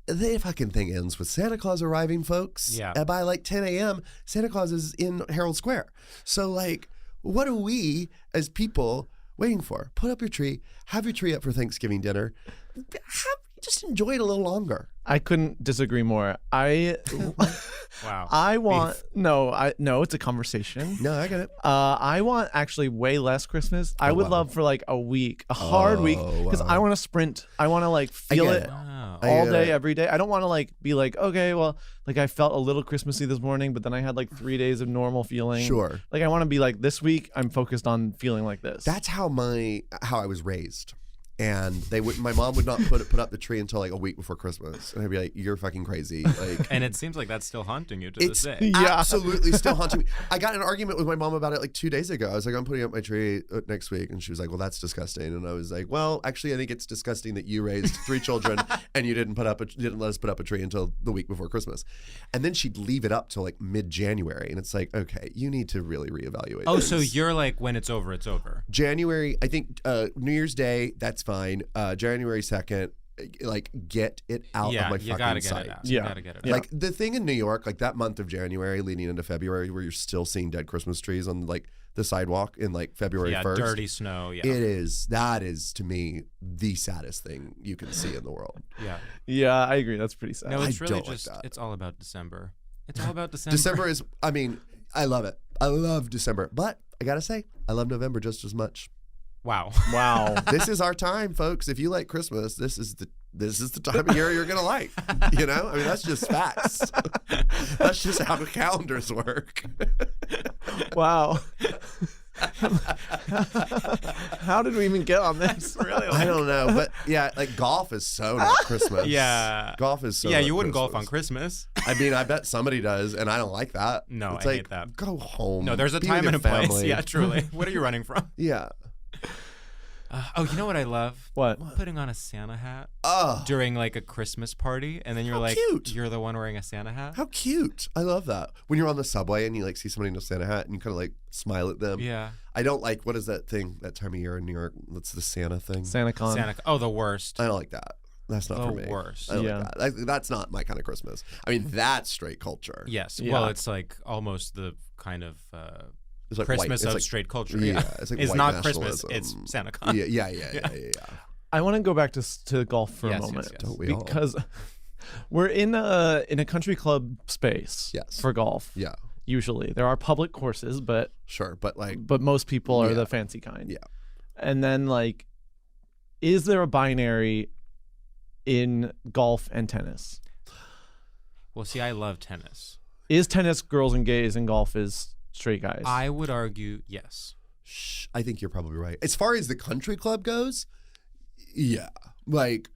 the fucking thing ends with Santa Claus arriving, folks. Yeah. And by like 10 a.m., Santa Claus is in Herald Square. So like, what are we as people waiting for? Put up your tree, have your tree up for Thanksgiving dinner. Just enjoy it a little longer. I couldn't disagree more. Wow. I want no, it's a conversation. No, I get it. I want actually way less Christmas. I would love for like a week, a hard week, because wow. I want to sprint. I want to like feel get it it. Wow. all get day, it. every day. I don't want to like be like, okay, well, like I felt a little Christmassy this morning, but then I had like 3 days of normal feeling. Sure. Like I want to be like, this week I'm focused on feeling like this. That's how I was raised. And they would. My mom would not put up the tree until like a week before Christmas, and I'd be like, "You're fucking crazy!" Like, And it seems like that's still haunting you to this it's day. absolutely still haunting me. I got in an argument with my mom about it like 2 days ago. I was like, "I'm putting up my tree next week," and she was like, "Well, that's disgusting." And I was like, "Well, actually, I think it's disgusting that you raised 3 children and you didn't let us put up a tree until the week before Christmas." And then she'd leave it up till like mid-January, and it's like, okay, you need to really reevaluate. Oh, things. so you're like, when it's over, it's over. January, I think New Year's Day, that's fine. January 2nd, like get it out of my you fucking gotta get sight. it out. Yeah. You gotta get it Like the thing in New York, like that month of January leading into February, where you're still seeing dead Christmas trees on like the sidewalk in like February out. 1st. Dirty snow. Yeah. That is to me the saddest thing you can see in the world. Yeah. Yeah, I agree. That's pretty sad. No, it's I really don't like just, that. it's all about December. It's all about December. December is, I mean, I love it. I love December, but I gotta say, I love November just as much. Wow. Wow. This is our time, folks. If you like Christmas, this is the time of year you're gonna like. You know, I mean, that's just facts. That's just how the calendars work. Wow. How did we even get on this? Really? I don't know, but yeah, like golf is so not Christmas. Yeah. Golf is so. Yeah, not you wouldn't golf Christmas. on Christmas. I mean, I bet somebody does, and I don't like that. No, it's I like, hate that. Go home. No, there's a Be time with and a your place. family. Yeah, truly. What are you running from? Yeah. Oh, you know what I love? What? Putting on a Santa hat Oh, during like a Christmas party, and then you're How like, cute. you're the one wearing a Santa hat. how cute! I love that. When you're on the subway and you like see somebody in a Santa hat and you kind of like smile at them. Yeah. I don't like, what is that thing that time of year in New York? That's the Santa thing. SantaCon. Santa. Oh, the worst. I don't like that. That's not for The me. worst. I don't Yeah. like that. That's not my kind of Christmas. I mean, that's straight culture. Yes. Yeah. Well, it's like almost the kind of It's like Christmas white, it's of like, straight culture. Yeah, Yeah. it's like It's white not Christmas. nationalism. It's SantaCon. Yeah. I want to go back to golf for Yes, a yes, moment yes. Don't we all? because we're in a country club space Yes. for golf. Yeah, Usually there are public courses, but sure, but like, most people are Yeah. the fancy kind. Yeah. And then like, is there a binary in golf and tennis? Well, see, I love tennis. Is tennis girls and gays and golf is straight guys? I would argue yes. I think you're probably right. As far as the country club goes, yeah, like,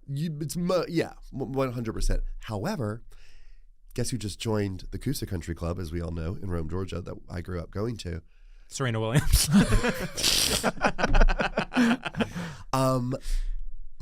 it's 100%. However, guess who just joined the Coosa Country Club, as we all know, in Rome, Georgia, that I grew up going to? Serena Williams.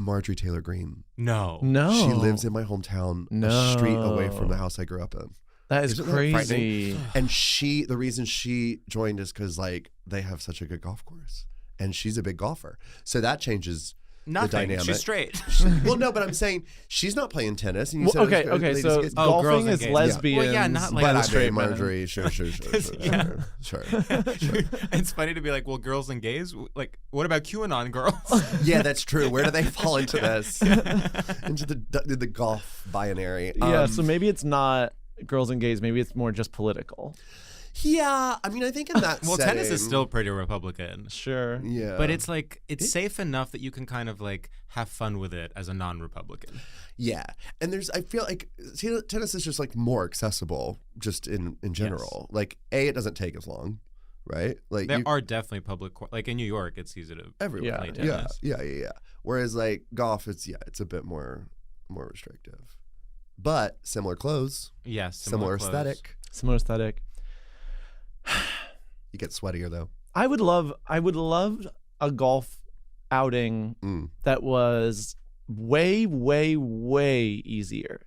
Marjorie Taylor Greene. No. No. She lives in my hometown, a street away from the house I grew up in. That is Isn't that crazy. And the reason she joined is because like they have such a good golf course, and she's a big golfer, so that changes Nothing. the dynamic. She's straight. Well, no, but I'm saying she's not playing tennis. And you Well, said okay. ladies So get- Oh, girls golfing and is gays. lesbians. Well, yeah, not like but and I straight mean, men. Marjorie, sure. Yeah. It's It's funny to be like, well, girls and gays. Like, what about QAnon girls? Yeah, that's true. Where do they fall into this? Into the golf binary. Yeah, so maybe it's not girls and gays. Maybe it's more just political. Yeah, I mean, I think in that Well, setting, tennis is still pretty Republican. Sure. Yeah, But it's like, it's safe enough that you can kind of like have fun with it as a non-Republican. yeah, and I feel like tennis is just like more accessible, just in general. Like, it doesn't take as long, right? Like There are definitely like in New York, it's easy to everywhere. play Yeah. tennis. Yeah. Whereas like golf, it's a bit more restrictive, but similar clothes, Yes. similar clothes. aesthetic. Similar aesthetic. You get sweatier though. I would love a golf outing that was way, way, way easier.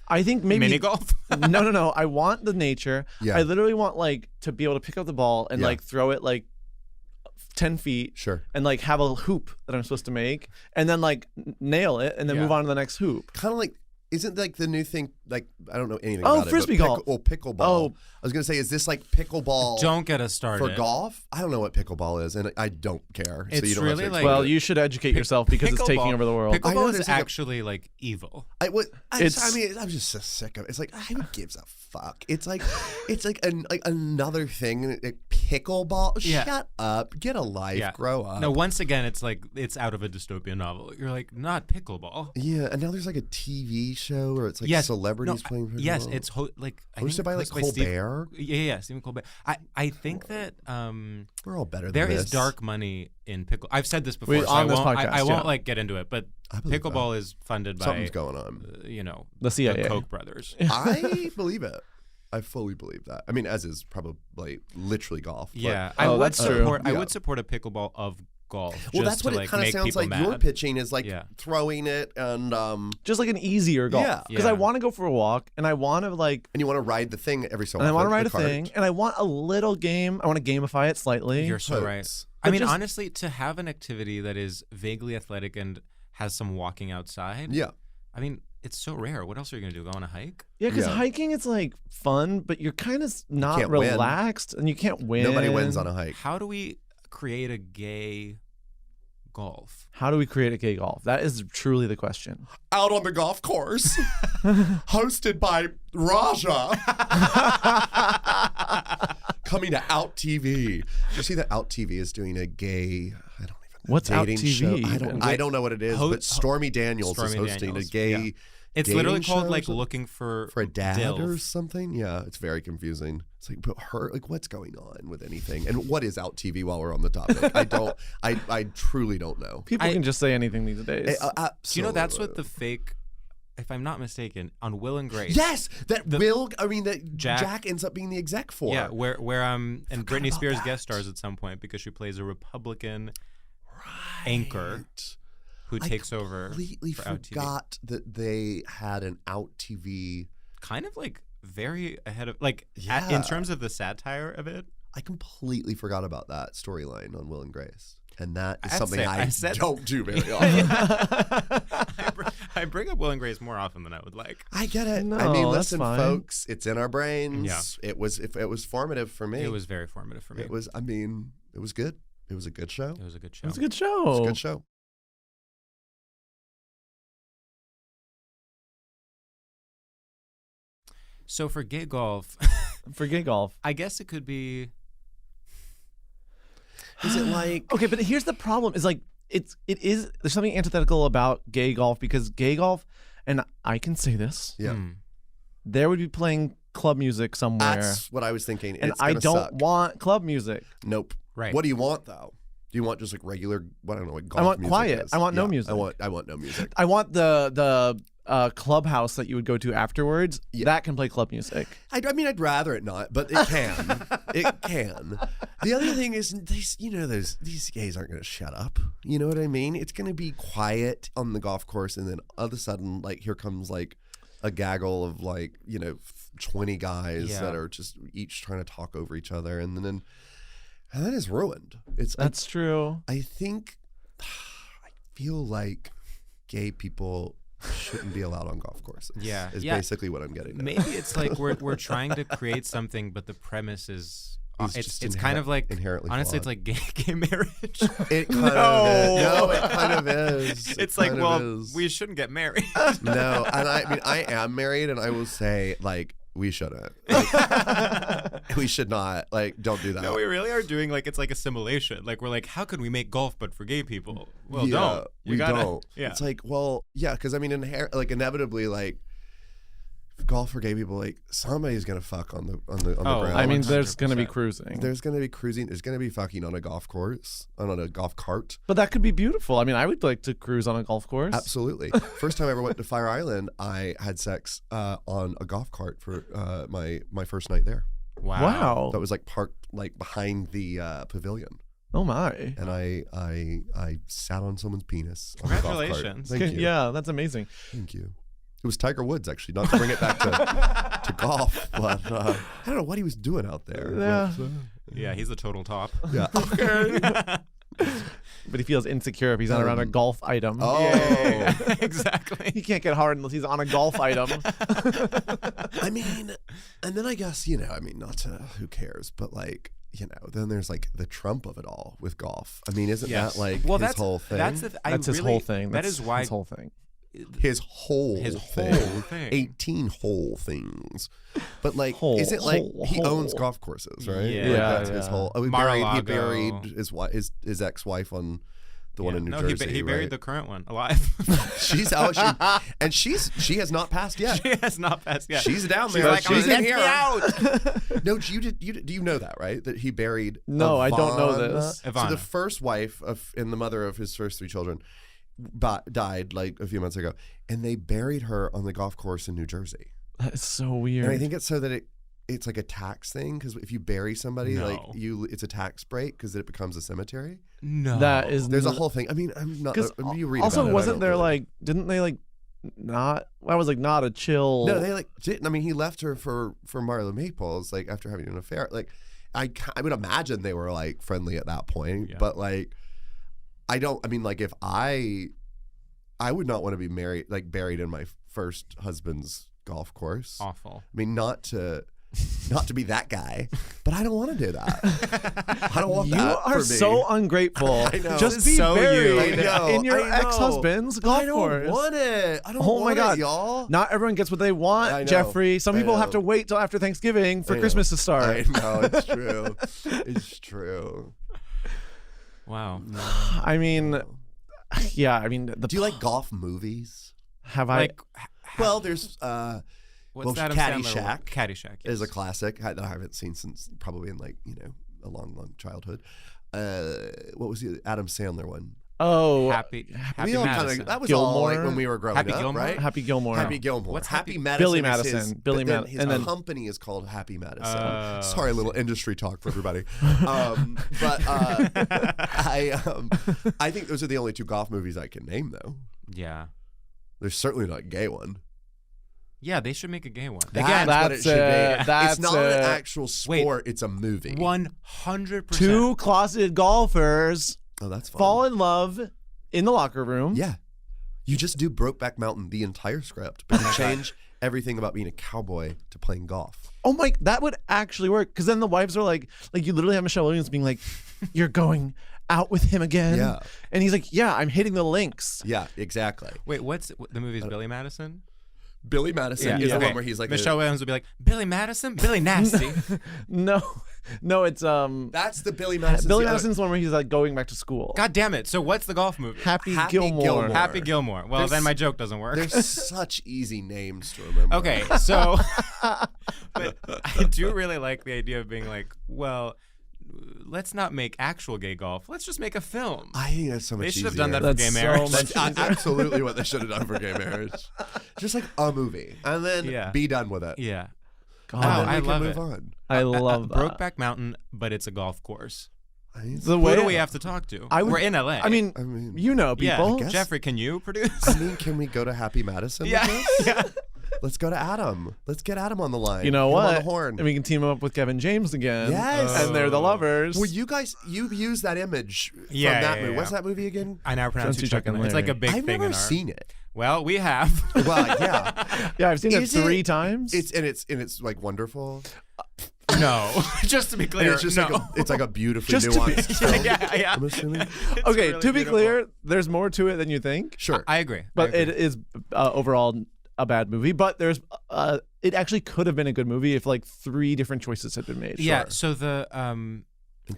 I think maybe Mini golf? No. I want the nature. Yeah. I literally want like to be able to pick up the ball and Yeah. like throw it like 10 feet Sure. and like have a hoop that I'm supposed to make and then like nail it and then Yeah. move on to the next hoop. Kind of like, isn't like the new thing, like, I don't know anything Oh, about frisbee it. but golf. pickleball. Oh. I was going to say, is this like pickleball Don't get us started. for golf? I don't know what pickleball is, and I don't care. So It's you don't really have to like- Well, you should educate yourself because it's taking Pickleball- over the world. I know Pickleball is there's like a- actually like evil. I It's- mean, I'm just so sick of it. It's like, who gives a fuck? It's like another thing. It pickleball. Yeah. Shut up. Get a life. Yeah. Grow up. No, once again, it's like it's out of a dystopian novel. You're like, not pickleball. Yeah, and now there's like a TV show where it's like Yes. celebrities No, playing pickleball. Yes, it's like I hosted think by like hosted by Colbert. Yeah, Stephen Colbert. I think that We're all better than there this. is dark money in pickle. I've said this before, Wait, so on I this won't. podcast, I won't yeah. like get into it, but I believe pickleball is funded by Something's going on. The CIA. the Koch brothers. I believe it. I fully believe that. I mean, as is probably literally golf. but- Yeah, Oh, I would that's true. support. I Yeah. would support a pickleball of golf. Well, just that's what to, it like, kind of make sounds people like mad. you're pitching is like Yeah. throwing it and Just like an easier golf. Yeah. Because Yeah. I want to go for a walk and I want to like, you want to ride the thing every so and I often. want to ride the a cart. thing and I want a little game. I want to gamify it slightly. You're so right. Totes. I But mean, just- honestly, to have an activity that is vaguely athletic and has some walking outside. Yeah. I mean, it's so rare. What else are you gonna do? Go on a hike? Yeah, because Yeah. hiking it's like fun, but you're kind of not can't win. relaxed and you can't win. Nobody wins on a hike. How do we create a gay golf? How do we create a gay golf? That is truly the question. Out on the golf course, hosted by Raja. Coming to Out TV. You see that Out TV is doing a gay, I don't even know. What's Out dating TV? show. I don't know what it is, Ho- but Stormy Daniels Stormy is hosting Daniels, a gay yeah. It's dating literally show called or like something? looking for for a dad dilf. or something. Yeah, it's very confusing. It's like, but her, like, what's going on with anything? And what is Out TV while we're on the topic? I truly don't know. People can just say anything these days. Do you know that's what the fake, if I'm not mistaken, on Will and Grace? Yes, that Jack- Jack ends up being the exec for. Yeah, where and Britney about Spears that. guest stars at some point because she plays a Republican anchor who takes over. Completely for Out TV. forgot that they had an Out TV. Kind of like very ahead of like Yeah. in terms of the satire of it. I completely forgot about that storyline on Will and Grace, and that is I'd something say- I I said- don't do very often. I bring up Will and Grace more often than I would like. I get it. No, I mean, that's listen, fine. folks, it's in our brains. Yeah. It was formative for me. It was very formative for me. It was. I mean, it was good. It was a good show. It was a good show. It's a good It show. was a good show. So for gay golf, For gay golf. I guess it could be. Is it like? Okay, but here's the problem: is like it is. There's something antithetical about gay golf because gay golf, and I can say this, Yeah. there would be playing club music somewhere, That's what I was thinking. and It's I gonna don't suck. want club music. Nope. Right. What do you want though? Do you want just like regular? I don't know what golf I want music quiet. is. I want no Yeah, music. I want no music. I want the clubhouse that you would go to afterwards. Yeah. That can play club music. I mean, I'd rather it not, but it can. It can. The other thing is, these gays aren't going to shut up. You know what I mean? It's going to be quiet on the golf course, and then all of a sudden, like, here comes like a gaggle of like 20 guys Yeah. that are just each trying to talk over each other, and then it's ruined. That's true. I think I feel like gay people shouldn't be allowed on golf courses. Yeah. is Yeah. basically what I'm getting at. Maybe it's like we're trying to create something, but the premise is it's kind of like inherently honestly, flawed. it's like gay marriage. It kind of is. No, it kind of is. It It's like, kind well, of is. we shouldn't get married. No, and I mean, I am married, and I will say, like, we shouldn't. Like, we should not. Like, don't do that. No, we really are doing like it's like assimilation. Like we're like, how can we make golf but for gay people? Well, Yeah, don't. You we gotta, don't. Yeah. It's like, well, yeah, because I mean, inevitably, like, golf for gay people, like, somebody's gonna fuck on the ground. I mean, there's going to be 100%. cruising. There's gonna be cruising. There's gonna be fucking on a golf course, on a golf cart. But that could be beautiful. I mean, I would like to cruise on a golf course. Absolutely. First time I ever went to Fire Island, I had sex on a golf cart for my first night there. Wow. That was like parked like behind the pavilion, Oh my. and I sat on someone's penis on the golf cart. Congratulations. Thank you. Yeah, that's amazing. Thank you. It was Tiger Woods, actually, not to bring it back to golf, but I don't know what he was doing out there. Yeah. But, Yeah, he's the total top. yeah. But he feels insecure if he's not around a golf item. Oh. Yeah, exactly. He can't get hard unless he's on a golf item. I mean, and then I guess, I mean, not to, who cares, but like, then there's like the Trump of it all with golf. I mean, isn't Yes. that like Well, his that's whole thing? That's That's his whole thing. That That's is why his whole thing. his whole thing. 18 whole things. But like, Whole, is it like whole, he whole. owns golf courses, right? Yeah. Like, Yeah, that's his yeah. whole. Oh, he Mar-a-Lago. buried his ex-wife on the one in New Jersey. He buried right? the current one alive. She has not passed yet. She has not passed yet. She's down She's there. like, She's let in me here. out. No, do you know that, right? That he buried. No, I don't know Ivana. this. So Ivana. the first wife and the mother of his first 3 children died like a few months ago, and they buried her on the golf course in New Jersey. That is so weird. And I think it's so that it's like a tax thing, because if you bury somebody, No. it's a tax break because it becomes a cemetery. No. that is There's a whole thing. I mean, I'm not. because You read also about it, I wasn't don't there really- like didn't they like not I was like not a chill No, they like didn't. I mean, he left her for Marla Maples, like after having an affair. Like, I would imagine they were like friendly at that point, Yeah. but like, I don't. I mean, like if I would not want to be buried in my first husband's golf course. Awful. I mean, not to be that guy, but I don't want to do that. I don't want you that. are for me. so ungrateful. I know. Just This be is so buried you. I know, in your I know. ex-husband's golf I don't course. want it. I don't Oh want my God. it, y'all. Not everyone gets what they want, I know. Jeffrey. Some I people have know. to wait till after Thanksgiving for I know. Christmas to I start. know, it's true. It's true. Wow. I mean, yeah. I mean, Do you like golf movies? have Like, Well, there's what's that? Caddyshack Caddyshack is a classic that I haven't seen since probably in a long childhood. What was the Adam Sandler one? Happy We all Madison. that was all like Gilmore? when we were growing Happy up, Gilmore? right? Happy Gilmore. Happy Gilmore. What's Happy Happy- Madison? Billy is Madison. his, Billy but then Mad- his and then- company is called Happy Madison. Oh. Sorry, a little industry talk for everybody. But I think those are the only 2 golf movies I can name, though. Yeah. There's certainly not a gay one. Yeah, they should make a gay one. That's what it should be. that's It's not an actual sport. It's a movie. 100%. 2 closeted golfers Oh, that's fun. fall in love in the locker room. Yeah. You just do Brokeback Mountain, the entire script, but you change everything about being a cowboy to playing golf. Oh my, that would actually work. Because then the wives are like you literally have Michelle Williams being like, "You're going out with him again." Yeah. And he's like, "Yeah, I'm hitting the links." Yeah, exactly. Wait, the movie's Billy Madison? Billy Madison is the one where he's like Michelle Williams would be like, Billy Madison? Billy Nasty. No, it's That's the Billy Madison. Billy Madison's the one where he's like going back to school. God damn it. So what's the golf movie? Happy Gilmore. Gilmore. Happy Gilmore. Well, then my joke doesn't work. There's such easy names to remember. Okay, so but I do really like the idea of being like, well, let's not make actual gay golf. Let's just make a film. I think that's so much They should have easier. done that for That's gay so marriage. much That's absolutely what they should have done for gay marriage. Just like a movie, and then Yeah. be done with it. Yeah. God, Oh, And then I we can love move it. on. I love that. Brokeback Mountain, but it's a golf course. I mean, The Who way do we have to talk to? I would- We're in LA. I mean, you know yeah. people. guess- Jeffrey, can you produce? can we go to Happy Madison? with yeah. this? yeah. Let's go to Adam. Let's get Adam on the line. You know Get him what? on the horn. And we can team him up with Kevin James again. Yes. And they're the lovers. Well, you used that image from Yeah, that yeah, movie. yeah. What's that movie again? I now pronounce Don't you you Chuck and Chuck and Larry. It's like a Larry. big I've thing never in our... seen it. Well, we have. Well, yeah. Yeah, I've seen it Is it- 3 times. It's like wonderful. No. Just to be And clear, it's just no. like a beautifully Just to be- nuanced film. yeah. I'm assuming. It's okay, really to be beautiful. clear, there's more to it than you think. Sure. I agree. But I it agree. is overall a bad movie. But there's it actually could have been a good movie if like 3 different choices had been made. Yeah, Sure. so the And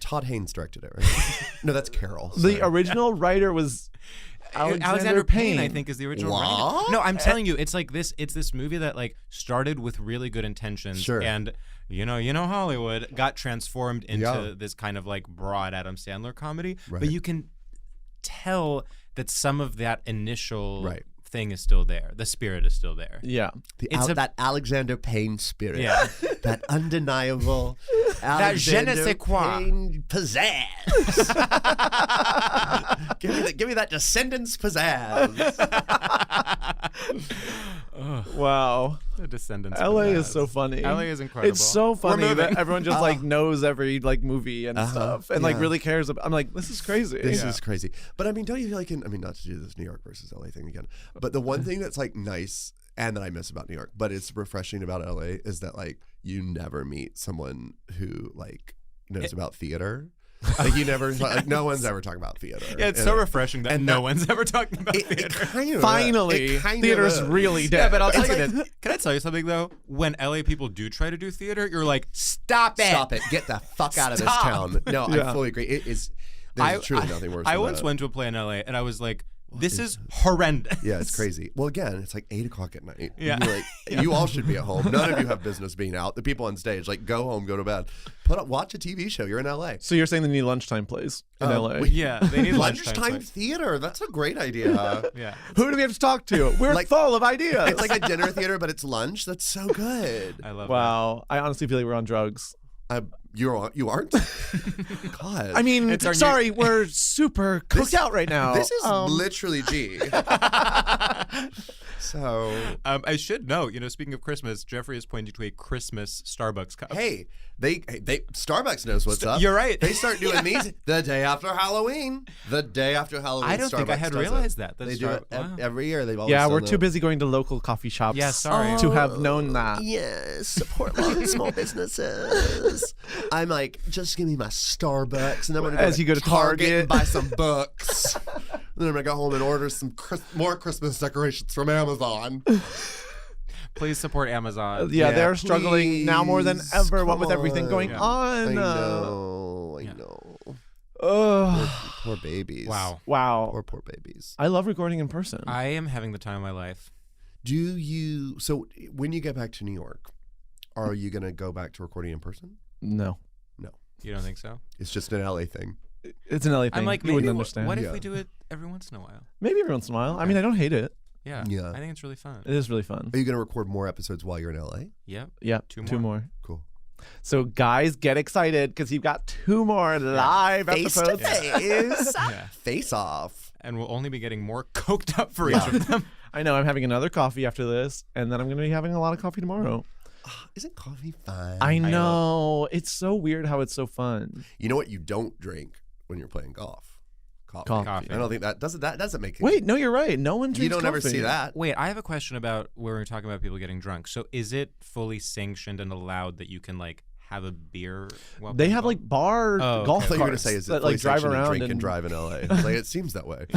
Todd Haynes directed it, right? No, that's Carol. The Sorry. original writer was Alexander Payne, I think, is the original What? writer. No, I'm telling you, it's like this. It's this movie that like started with really good intentions, Sure. and you know, Hollywood got transformed into Yeah. this kind of like broad Adam Sandler comedy. Right. But you can tell that some of that initial Right. thing is still there. The spirit is still there. Yeah. That Alexander Payne spirit. Yeah. That undeniable That je ne Alexander sais quoi. Payne pizzazz. give me that Descendants pizzazz. Wow. The Descendants. LA of is Jazz. so funny. LA is incredible. It's so funny We're that moving. everyone just like knows every like movie and stuff and like yeah. really cares about. I'm like, this is crazy. This is crazy. But I mean, don't you feel like not to do this New York versus LA thing again, but the one thing that's like nice and that I miss about New York, but it's refreshing about LA is that like you never meet someone who like knows about theater. Like you never, like no one's ever talking about theater. Yeah, it's so refreshing that no one's ever talking about theater. Finally, theater's really dead. Yeah, but I'll tell you this. Can I tell you something though? When LA people do try to do theater, you're like, stop it. Stop it. Get the fuck out of this town. No, I fully agree. It is. There's truly nothing worse. I than once that. went to a play in LA and I was like, this is horrendous. Yeah, it's crazy. Well, again, it's like 8 o'clock at night. Yeah. You're like, you all should be at home. None of you have business being out. The people on stage, like, go home, go to bed. Watch a TV show. You're in LA. So you're saying they need lunchtime plays in LA? Yeah, they need Lunchtime theater. That's a great idea. Yeah. Who do we have to talk to? We're Like- full of ideas. It's like a dinner theater, but it's lunch. That's so good. I love Wow. I honestly feel like we're on drugs. You aren't? God. I mean, It's our sorry, we're super cooked out right now. This is literally G. So, I should note, speaking of Christmas, Jeffrey is pointing to a Christmas Starbucks cup. hey, they Starbucks knows what's up. You're right. They start doing these the day after Halloween. The day after Halloween. I don't think I had Starbucks does realized it. that. They do it Wow. every year. They've always Yeah, done we're that. too busy going to local coffee shops. Yeah, sorry. To have known that. Yes, support local small businesses. I'm like, just give me my Starbucks, and I'm gonna go As you go to Target. and buy some books. Then I'm gonna go home and order some more Christmas decorations from Amazon. Please support Amazon. Yeah, they're struggling now more than please, ever. What with come everything on. going Yeah. on? I know. Ugh. Poor babies. Wow. Wow. Poor babies. I love recording in person. I am having the time of my life. So when you get back to New York, are you gonna go back to recording in person? No. You don't think so? It's just an LA thing. It's an LA thing. I'm like, you maybe wouldn't understand. what if Yeah. we do it every once in a while? Maybe every once in a while. I mean, I don't hate it. Yeah. Yeah. I think it's really fun. It is really fun. Are you gonna record more episodes while you're in LA? Yep. Yeah, Two two more. Cool. So guys, get excited because you've got 2 more live Face to episodes. face. Yeah. Face off. And we'll only be getting more coked up for each of them. I know. I'm having another coffee after this, and then I'm going to be having a lot of coffee tomorrow. Isn't coffee fun? I know. It's so weird how it's so fun. You know what you don't drink when you're playing golf? Coffee. I don't think that doesn't make it. Wait, no, you're right. No one drinks you don't ever coffee. see that. Wait, I have a question about where we're talking about people getting drunk. So is it fully sanctioned and allowed that you can have a beer? While They playing have golf? like bar Oh, golf I thought you were going to carts say, is it that fully like drive sanctioned to around drink and drive in LA? Like, it seems that way.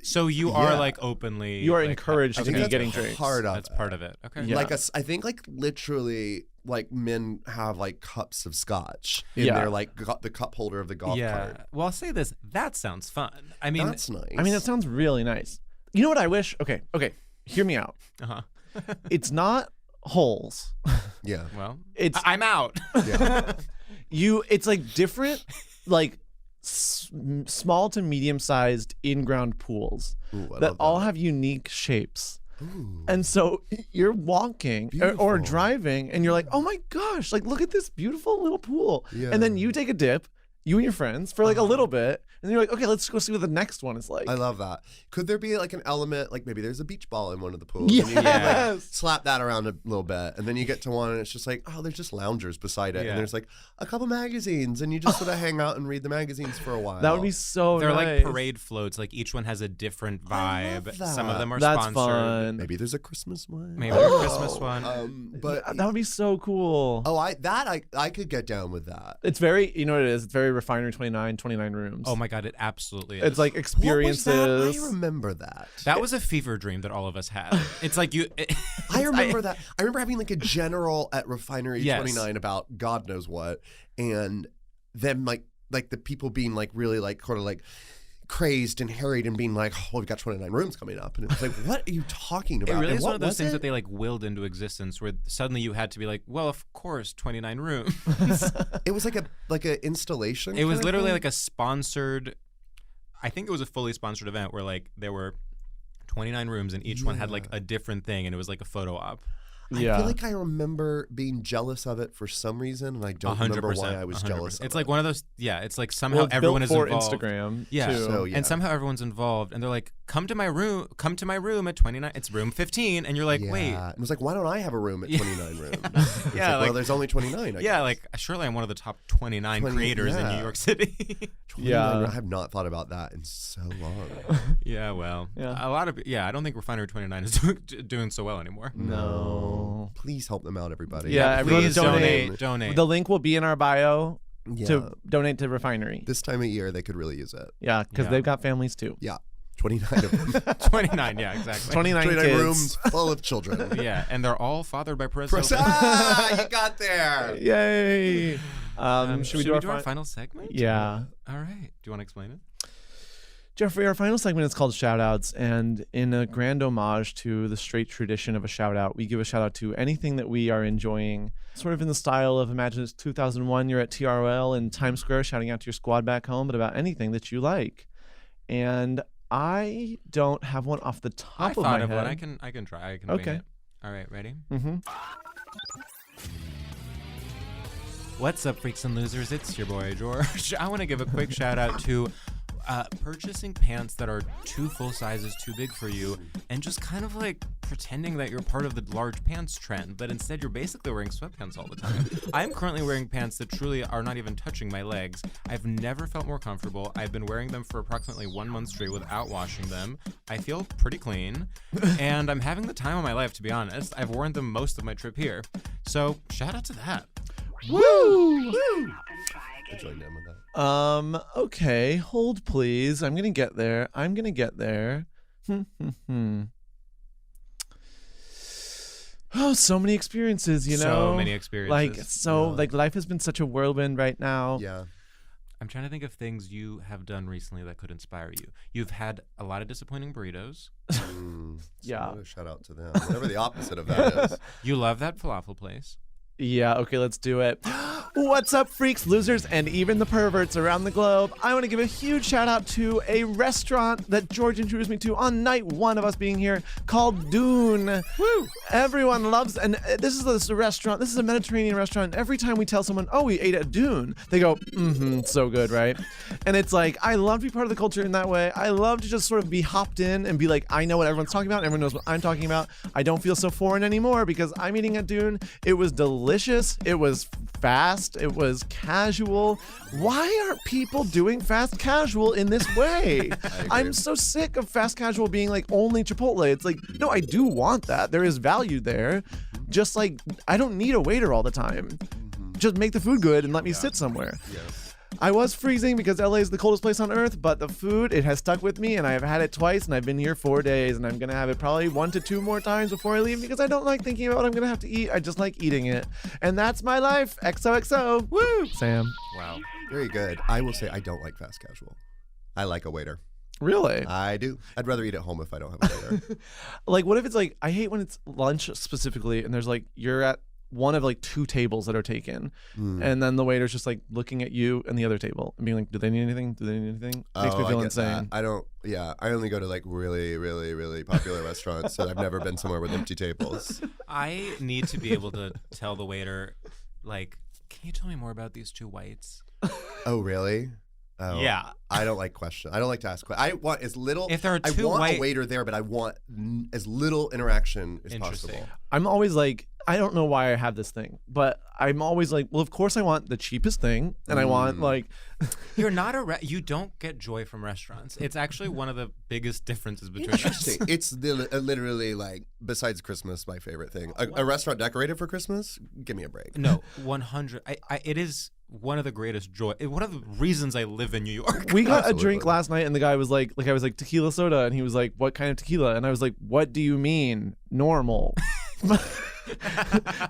So you are Yeah. like openly. You are like, encouraged I to think be that's getting drinks. part of That's it. part of it. Okay. Yeah. Like I think like literally like men have like cups of scotch in Yeah. their like the cup holder of the golf Yeah. cart. Well, I'll say this. That sounds fun. I mean, That's nice. I mean, that sounds really nice. You know what I wish? Okay, hear me out. uh-huh. It's not holes. yeah. Well, It's I'm out. Yeah. it's like different, like small to medium sized in-ground pools Ooh, I that love all have unique shapes. Ooh. And so you're walking or Beautiful. driving and you're like, oh my gosh, like look at this beautiful little pool. Yeah. And then you take a dip, you and your friends, for like a little bit. And then you're like, okay, let's go see what the next one is like. I love that. Could there be like an element, like maybe there's a beach ball in one of the pools? And you can, like, Yes. slap that around a little bit. And then you get to one and it's just like, oh, there's just loungers beside it. Yeah. And there's like a couple magazines. And you just sort of hang out and read the magazines for a while. That would be so They're nice. like parade floats. Like each one has a different I love vibe. that. Some of them are That's sponsored. fun. Maybe there's a Christmas one. Maybe a Christmas one. But That would be so cool. oh, I could get down with that. It's very, you know what it is? It's very Refinery 29 rooms. Oh my God, it absolutely is. It's like What was experiences. that? I remember that. That was a fever dream that all of us had. It's like you. I remember that. I remember having like a general at Refinery Yes. 29 about God knows what, and then like the people being like really like sort of like crazed and harried and being like, oh, we've got 29 rooms coming up, and it was like, what are you talking It about? really And is what one of those was things it? that they like willed into existence, where suddenly you had to be like, well, of course, 29 rooms. It was like a installation. It was kind of literally thing? like a sponsored. I think it was a fully sponsored event where like there were 29 rooms and each one had like a different thing, and it was like a photo op. I feel like I remember being jealous of it for some reason, and I don't remember why I was 100%. jealous of It's it. like one of those. Yeah, it's like somehow Well, it's everyone built is for involved. Instagram. Yeah. too. So, yeah. And somehow everyone's involved, and they're like, "Come to my room at 29. It's room 15." And you're like, yeah. "Wait, And it was like, why don't I have a room at 29 rooms? It's Yeah, well, like- there's only 29. I yeah, guess. like surely I'm one of the top 29 creators in yeah. New York City." 29. Yeah. I have not thought about that in so long. Yeah, well, Yeah. a lot of I don't think Refinery 29 is doing so well anymore. No. Please help them out, everybody. Yeah, everyone Please donate. donate. The link will be in our bio. to donate to refinery. This time of year, they could really use it. Yeah, because they've got families too. Yeah. 29 of them. 29, yeah, exactly. 29 kids. rooms full of children. Yeah, and they're all fathered by Perverse. You got there. Yay. Should we do our final segment? Yeah. All right. Do you want to explain it? Jeffrey, our final segment is called Shoutouts, and in a grand homage to the straight tradition of a shoutout, we give a shout out to anything that we are enjoying, sort of in the style of imagine it's 2001, you're at TRL in Times Square shouting out to your squad back home, but about anything that you like. And I don't have one off the top of my head. One. I can try. I can wing it. All right, ready? Mm-hmm. What's up, freaks and losers? It's your boy George. I want to give a quick shout out to purchasing pants that are 2 full sizes too big for you and just kind of like pretending that you're part of the large pants trend, but instead you're basically wearing sweatpants all the time. I'm currently wearing pants that truly are not even touching my legs. I've never felt more comfortable. I've been wearing them for approximately 1 month straight without washing them. I feel pretty clean and I'm having the time of my life, to be honest. I've worn them most of my trip here. So shout out to that. Woo! I joined in with that. Okay, hold please. I'm gonna get there. Oh, so many experiences, you know? So many experiences. Like life has been such a whirlwind right now. Yeah. I'm trying to think of things you have done recently that could inspire you. You've had a lot of disappointing burritos. Yeah. Shout out to them. Whatever the opposite of that is. You love that falafel place. Yeah, okay, let's do it. What's up, freaks, losers, and even the perverts around the globe? I want to give a huge shout out to a restaurant that George introduced me to on night 1 of us being here called Dune. Woo! Everyone loves, and this is a restaurant, this is a Mediterranean restaurant. Every time we tell someone, oh, we ate at Dune, they go, so good, right? And it's like, I love to be part of the culture in that way. I love to just sort of be hopped in and be like, I know what everyone's talking about. Everyone knows what I'm talking about. I don't feel so foreign anymore because I'm eating at Dune. It was delicious. It was fast. It was casual. Why aren't people doing fast casual in this way? I'm so sick of fast casual being like only Chipotle. It's like, no, I do want that. There is value there. Just like, I don't need a waiter all the time. Just make the food good and let me sit somewhere. Yeah. I was freezing because LA is the coldest place on earth, but the food, it has stuck with me, and I've had it twice, and I've been here 4 days, and I'm going to have it probably 1 to 2 more times before I leave because I don't like thinking about what I'm going to have to eat. I just like eating it. And that's my life. XOXO. Woo! Sam. Wow. Very good. I will say I don't like fast casual. I like a waiter. Really? I do. I'd rather eat at home if I don't have a waiter. Like, what if it's like, I hate when it's lunch specifically, and there's like, you're at one of like 2 tables that are taken, and then the waiter's just like looking at you and the other table and being like, do they need anything? Makes me feel insane. I don't, I only go to like really, really, really popular restaurants, so I've never been somewhere with empty tables. I need to be able to tell the waiter, like, can you tell me more about these 2 whites? Oh, really? Oh, yeah. I don't like questions. I don't like to ask questions. I want as little. If there are 2 I want white... a waiter there, but I want as little interaction as possible. I'm always like, I don't know why I have this thing, but I'm always like, well, of course I want the cheapest thing, and I want like. You're not you don't get joy from restaurants. It's actually one of the biggest differences between us. It's literally like, besides Christmas, my favorite thing. A restaurant decorated for Christmas? Give me a break. No, 100. It is one of the greatest joy. One of the reasons I live in New York. We got a drink last night, and the guy was like I was like, tequila soda, and he was like, what kind of tequila? And I was like, what do you mean normal?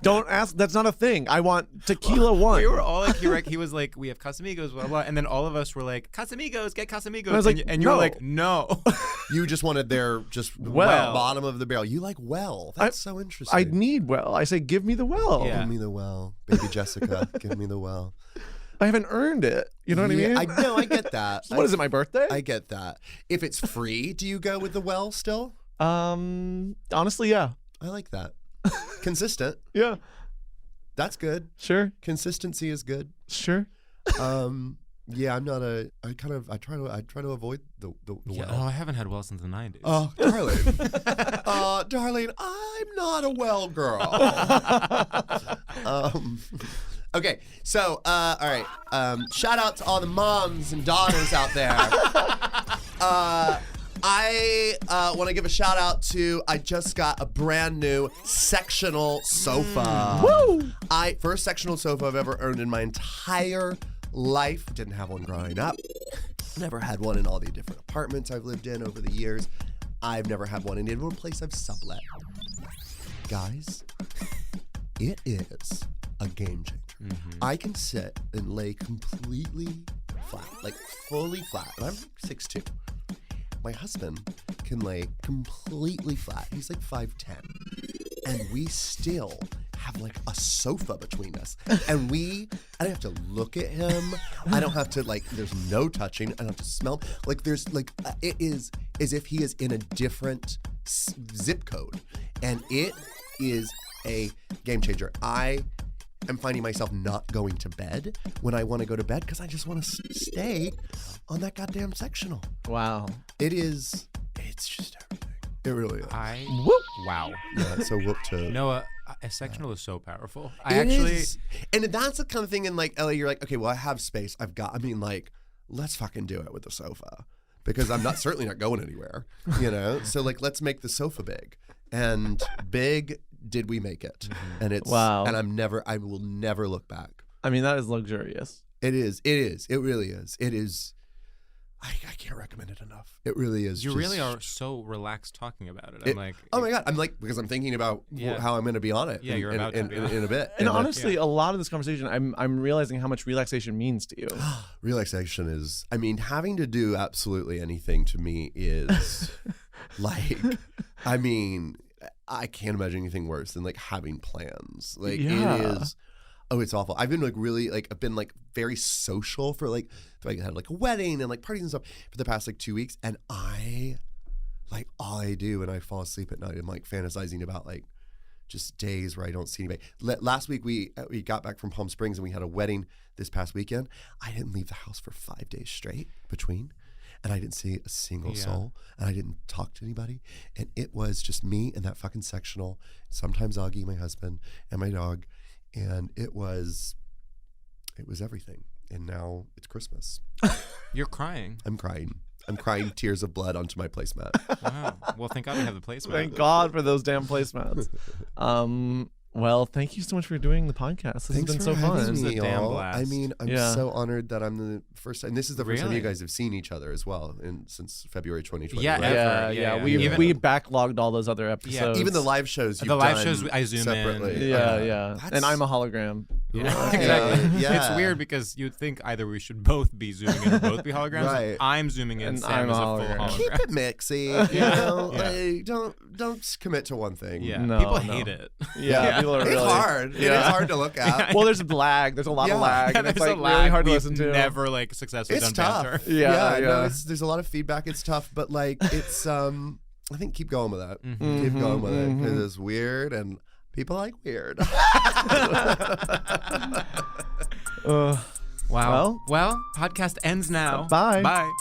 Don't ask. That's not a thing. I want tequila one. We were all like, he was like, we have Casamigos, blah blah, and then all of us were like, Casamigos, get Casamigos. And I was like, and you were like, no. You just wanted their just well. Bottom of the barrel. You like well. That's so interesting. I need well. I say, give me the well. Yeah. Give me the well, baby Jessica. Give me the well. I haven't earned it. You know what I mean? I know. I get that. What is it? My birthday? I get that. If it's free, do you go with the well still? Honestly, yeah. I like that. Consistent. Yeah. That's good. Sure. Consistency is good. Sure. Yeah, I'm not a. I try to avoid the well. Oh, I haven't had well since the 90s. Oh, darling. Darling, I'm not a well girl. Okay, so all right. Shout out to all the moms and daughters out there. I want to give a shout out to, I just got a brand new sectional sofa. Woo! First sectional sofa I've ever owned in my entire life. Didn't have one growing up. Never had one in all the different apartments I've lived in over the years. I've never had one in any one place I've sublet. Guys, it is a game changer. Mm-hmm. I can sit and lay completely flat, like fully flat. And I'm 6'2". My husband can lay completely flat. He's like 5'10". And we still have like a sofa between us. And I don't have to look at him. I don't have to there's no touching. I don't have to smell. Like there's it is as if he is in a different zip code. And it is a game changer. I am finding myself not going to bed when I want to go to bed because I just want to stay on that goddamn sectional. Wow. It's just everything. It really is. Wow. Yeah, so whoop to Noah, a sectional is so powerful. And that's the kind of thing in like LA, you're like, okay, well, I have space. Let's fucking do it with the sofa because I'm certainly not going anywhere, you know? So like, let's make the sofa big. And big did we make it. Mm-hmm. And it's, wow. And I will never look back. I mean, that is luxurious. It is. It really is. It is. I can't recommend it enough. It really is. You really are so relaxed talking about it. I'm like, oh my God. I'm like, because I'm thinking about how I'm going to be on it. Yeah, you're about to be on it. in a bit. And honestly, a lot of this conversation, I'm realizing how much relaxation means to you. Relaxation is, having to do absolutely anything to me is I can't imagine anything worse than like having plans. It is. Oh, it's awful. I've been I've been very social for I had a wedding and parties and stuff for the past 2 weeks. And all I do when I fall asleep at night, I'm fantasizing about just days where I don't see anybody. Last week we got back from Palm Springs and we had a wedding this past weekend. I didn't leave the house for 5 days straight between. And I didn't see a single soul. And I didn't talk to anybody. And it was just me and that fucking sectional. Sometimes Augie, my husband, and my dog. And it was everything. And now it's Christmas. You're crying. I'm crying tears of blood onto my placemat. Wow. Well, thank God we have the placemat. Thank God for those damn placemats. Well, thank you so much for doing the podcast. This has been so fun. This was a damn blast. I'm so honored that I'm the first time. This is the first time you guys have seen each other as well since February 2020. Yeah, right? Yeah. We backlogged all those other episodes. Yeah, even the live shows you've done I zoom separately. in. Yeah. And I'm a hologram. Yeah, exactly. Yeah. It's weird because you'd think either we should both be zooming in or both be holograms. Right. I'm zooming in. And Sam I'm is a a full hologram. hologram. Keep it mixy, you know. Don't commit to one thing. Yeah, No, people no. hate it. Yeah, people are It's really hard. It is hard to look at. Well, there's lag. There's a lot of lag. And it's There's a really lag. hard to We've listen to. never successfully It's done tough. banter. Yeah. No, there's a lot of feedback. It's tough, but it's I think keep going with that. Keep going with it because it's weird and people like weird. Wow. Well, podcast ends now. Bye. Bye.